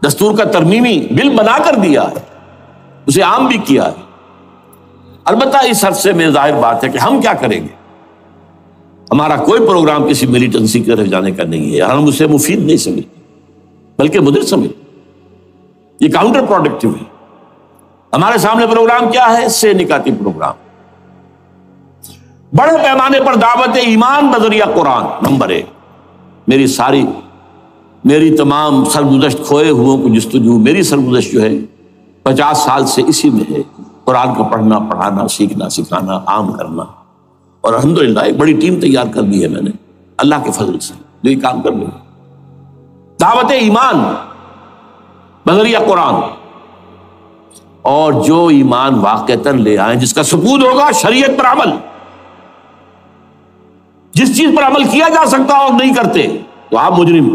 دستور کا ترمیمی بل بنا کر دیا ہے، اسے عام بھی کیا ہے۔ البتہ اس عرصے میں ظاہر بات ہے کہ ہم کیا کریں گے، ہمارا کوئی پروگرام کسی ملیٹنسی کی طرف جانے کا نہیں ہے، ہم اسے مفید نہیں سمجھتے بلکہ مضر سمجھتے، یہ کاؤنٹر پروڈکٹیو ہے۔ ہمارے سامنے پروگرام کیا ہے؟ سے نکاتی پروگرام، بڑے پیمانے پر دعوت ایمان بذریعہ قرآن، نمبر 1۔ میری تمام سرگزشت کھوئے ہوئوں کو جستجو، میری سرگزشت جو ہے 50 سال سے اسی میں ہے، قرآن کا پڑھنا، پڑھانا، سیکھنا، سکھانا، عام کرنا، اور الحمدللہ ایک بڑی ٹیم تیار کر دی ہے میں نے اللہ کے فضل سے، جو یہ کام کر رہی ہے۔ دعوت ایمان بذریعہ قرآن، اور جو ایمان واقعتاً لے آئیں، جس کا ثبوت ہوگا شریعت پر عمل، جس چیز پر عمل کیا جا سکتا اور نہیں کرتے تو آپ مجرم۔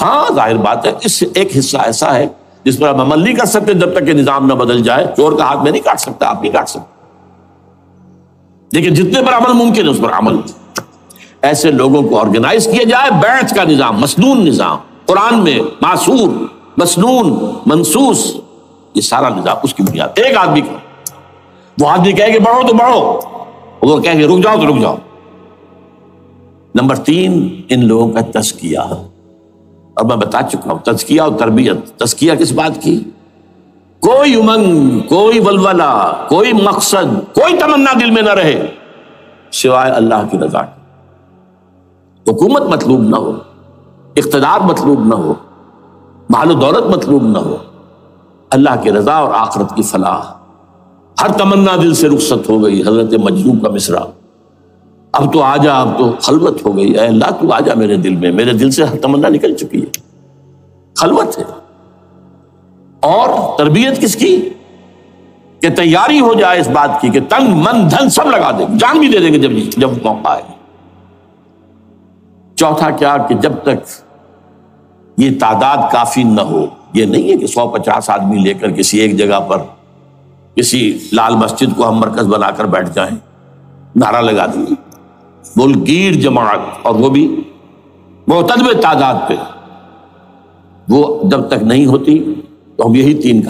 ہاں ظاہر بات ہے اس سے ایک حصہ ایسا ہے جس پر آپ عمل نہیں کر سکتے جب تک کہ نظام نہ بدل جائے، چور کا ہاتھ میں نہیں کاٹ سکتا، آپ نہیں کاٹ سکتے، لیکن جتنے پر عمل ممکن ہے اس پر عمل، ایسے لوگوں کو آرگنائز کیا جائے، بیعت کا نظام، مسنون نظام، قرآن میں معصور، مسنون، منصوص، یہ سارا نظام اس کی بنیاد ایک آدمی کا، وہ آدمی کہے کہ بڑھو تو بڑھو، وہ کہے کہ رک جاؤ تو رک جاؤ۔ نمبر 3، ان لوگوں کا تزکیہ، اور میں بتا چکا ہوں تزکیہ اور تربیت۔ تزکیہ کس بات کی؟ کوئی امنگ، کوئی ولولہ، کوئی مقصد، کوئی تمنا دل میں نہ رہے سوائے اللہ کی رضا کی۔ حکومت مطلوب نہ ہو، اقتدار مطلوب نہ ہو، مال و دولت مطلوب نہ ہو، اللہ کی رضا اور آخرت کی فلاح۔ ہر تمنا دل سے رخصت ہو گئی، حضرت مجنون کا مصرع، اب تو آجا، اب تو خلوت ہو گئی، اے اللہ تو آجا میرے دل میں، میرے دل سے ہر تمنا نکل چکی ہے، خلوت ہے۔ اور تربیت کس کی؟ کہ تیاری ہو جائے اس بات کی کہ تن من دھن سب لگا دیں گے، جان بھی دے دیں گے جب موقع آئے۔ چوتھا کیا؟ کہ جب تک یہ تعداد کافی نہ ہو، یہ نہیں ہے کہ 150 آدمی لے کر کسی ایک جگہ پر کسی لال مسجد کو ہم مرکز بنا کر بیٹھ جائیں، نعرہ لگا دیں، گیر جماعت، اور وہ بھی معتدل تعداد پہ، وہ جب تک نہیں ہوتی تو ہم یہی تین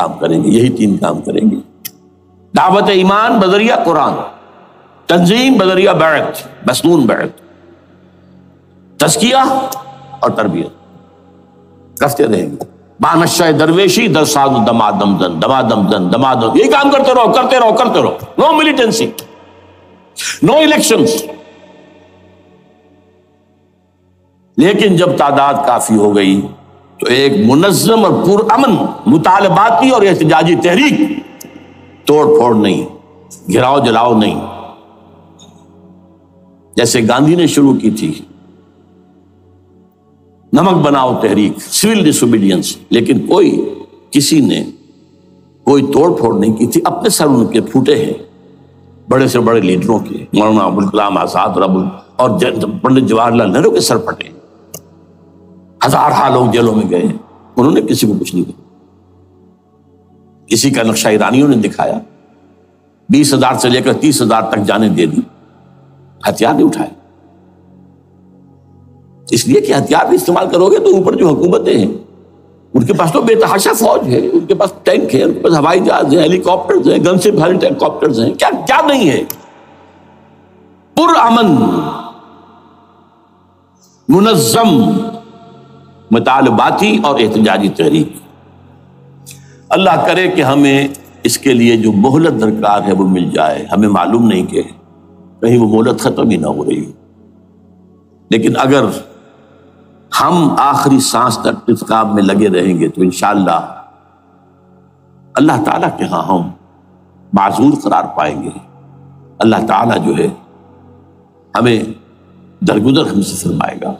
کام کریں گے، دعوت ایمان بذریعہ قرآن، تنظیم بذریعہ بیعت، مسنون بیعت، تزکیہ اور تربیت کرتے رہیں گے۔ بانشہ درویشی در ساز دمادم زن، یہی کام کرتے رہو، نو ملیٹنسی، نو الیکشنز۔ لیکن جب تعداد کافی ہو گئی تو ایک منظم اور پرامن مطالباتی اور احتجاجی تحریک، توڑ پھوڑ نہیں، گھراؤ جلاؤ نہیں، جیسے گاندھی نے شروع کی تھی، نمک بناؤ تحریک، سول ڈس اوبیڈینس، لیکن کسی نے کوئی توڑ پھوڑ نہیں کی تھی۔ اپنے سر ان کے پھوٹے ہیں بڑے سے بڑے لیڈروں کے، مولانا ابوالکلام آزاد اور پنڈت جواہر لال نہرو کے سر پھٹے، ہزارہ لوگ جیلوں میں گئے، انہوں نے کسی کو کچھ نہیں کہا۔ کسی کا نقشہ ایرانیوں نے دکھایا، 20,000 سے لے کر 30,000 تک جانیں دے دی، ہتھیار نہیں اٹھائے، اس لیے کہ ہتھیار بھی استعمال کرو گے تو اوپر جو حکومتیں ہیں ان کے پاس تو بے تحاشا فوج ہے، ان کے پاس ٹینک ہے، ان کے پاس ہوائی جہاز ہیں، ہیلی کاپٹرز ہیں، گن سے بھرے ہیلی کاپٹرز ہیں، کیا نہیں ہے۔ پرامن منظم مطالباتی اور احتجاجی تحریک۔ اللہ کرے کہ ہمیں اس کے لیے جو مہلت درکار ہے وہ مل جائے۔ ہمیں معلوم نہیں کہ کہیں وہ مہلت ختم ہی نہ ہو رہی، لیکن اگر ہم آخری سانس تک اس کام میں لگے رہیں گے تو انشاءاللہ اللہ تعالیٰ کے ہاں ہم معذور قرار پائیں گے۔ اللہ تعالیٰ جو ہے ہمیں درگزر ہم سے فرمائے گا۔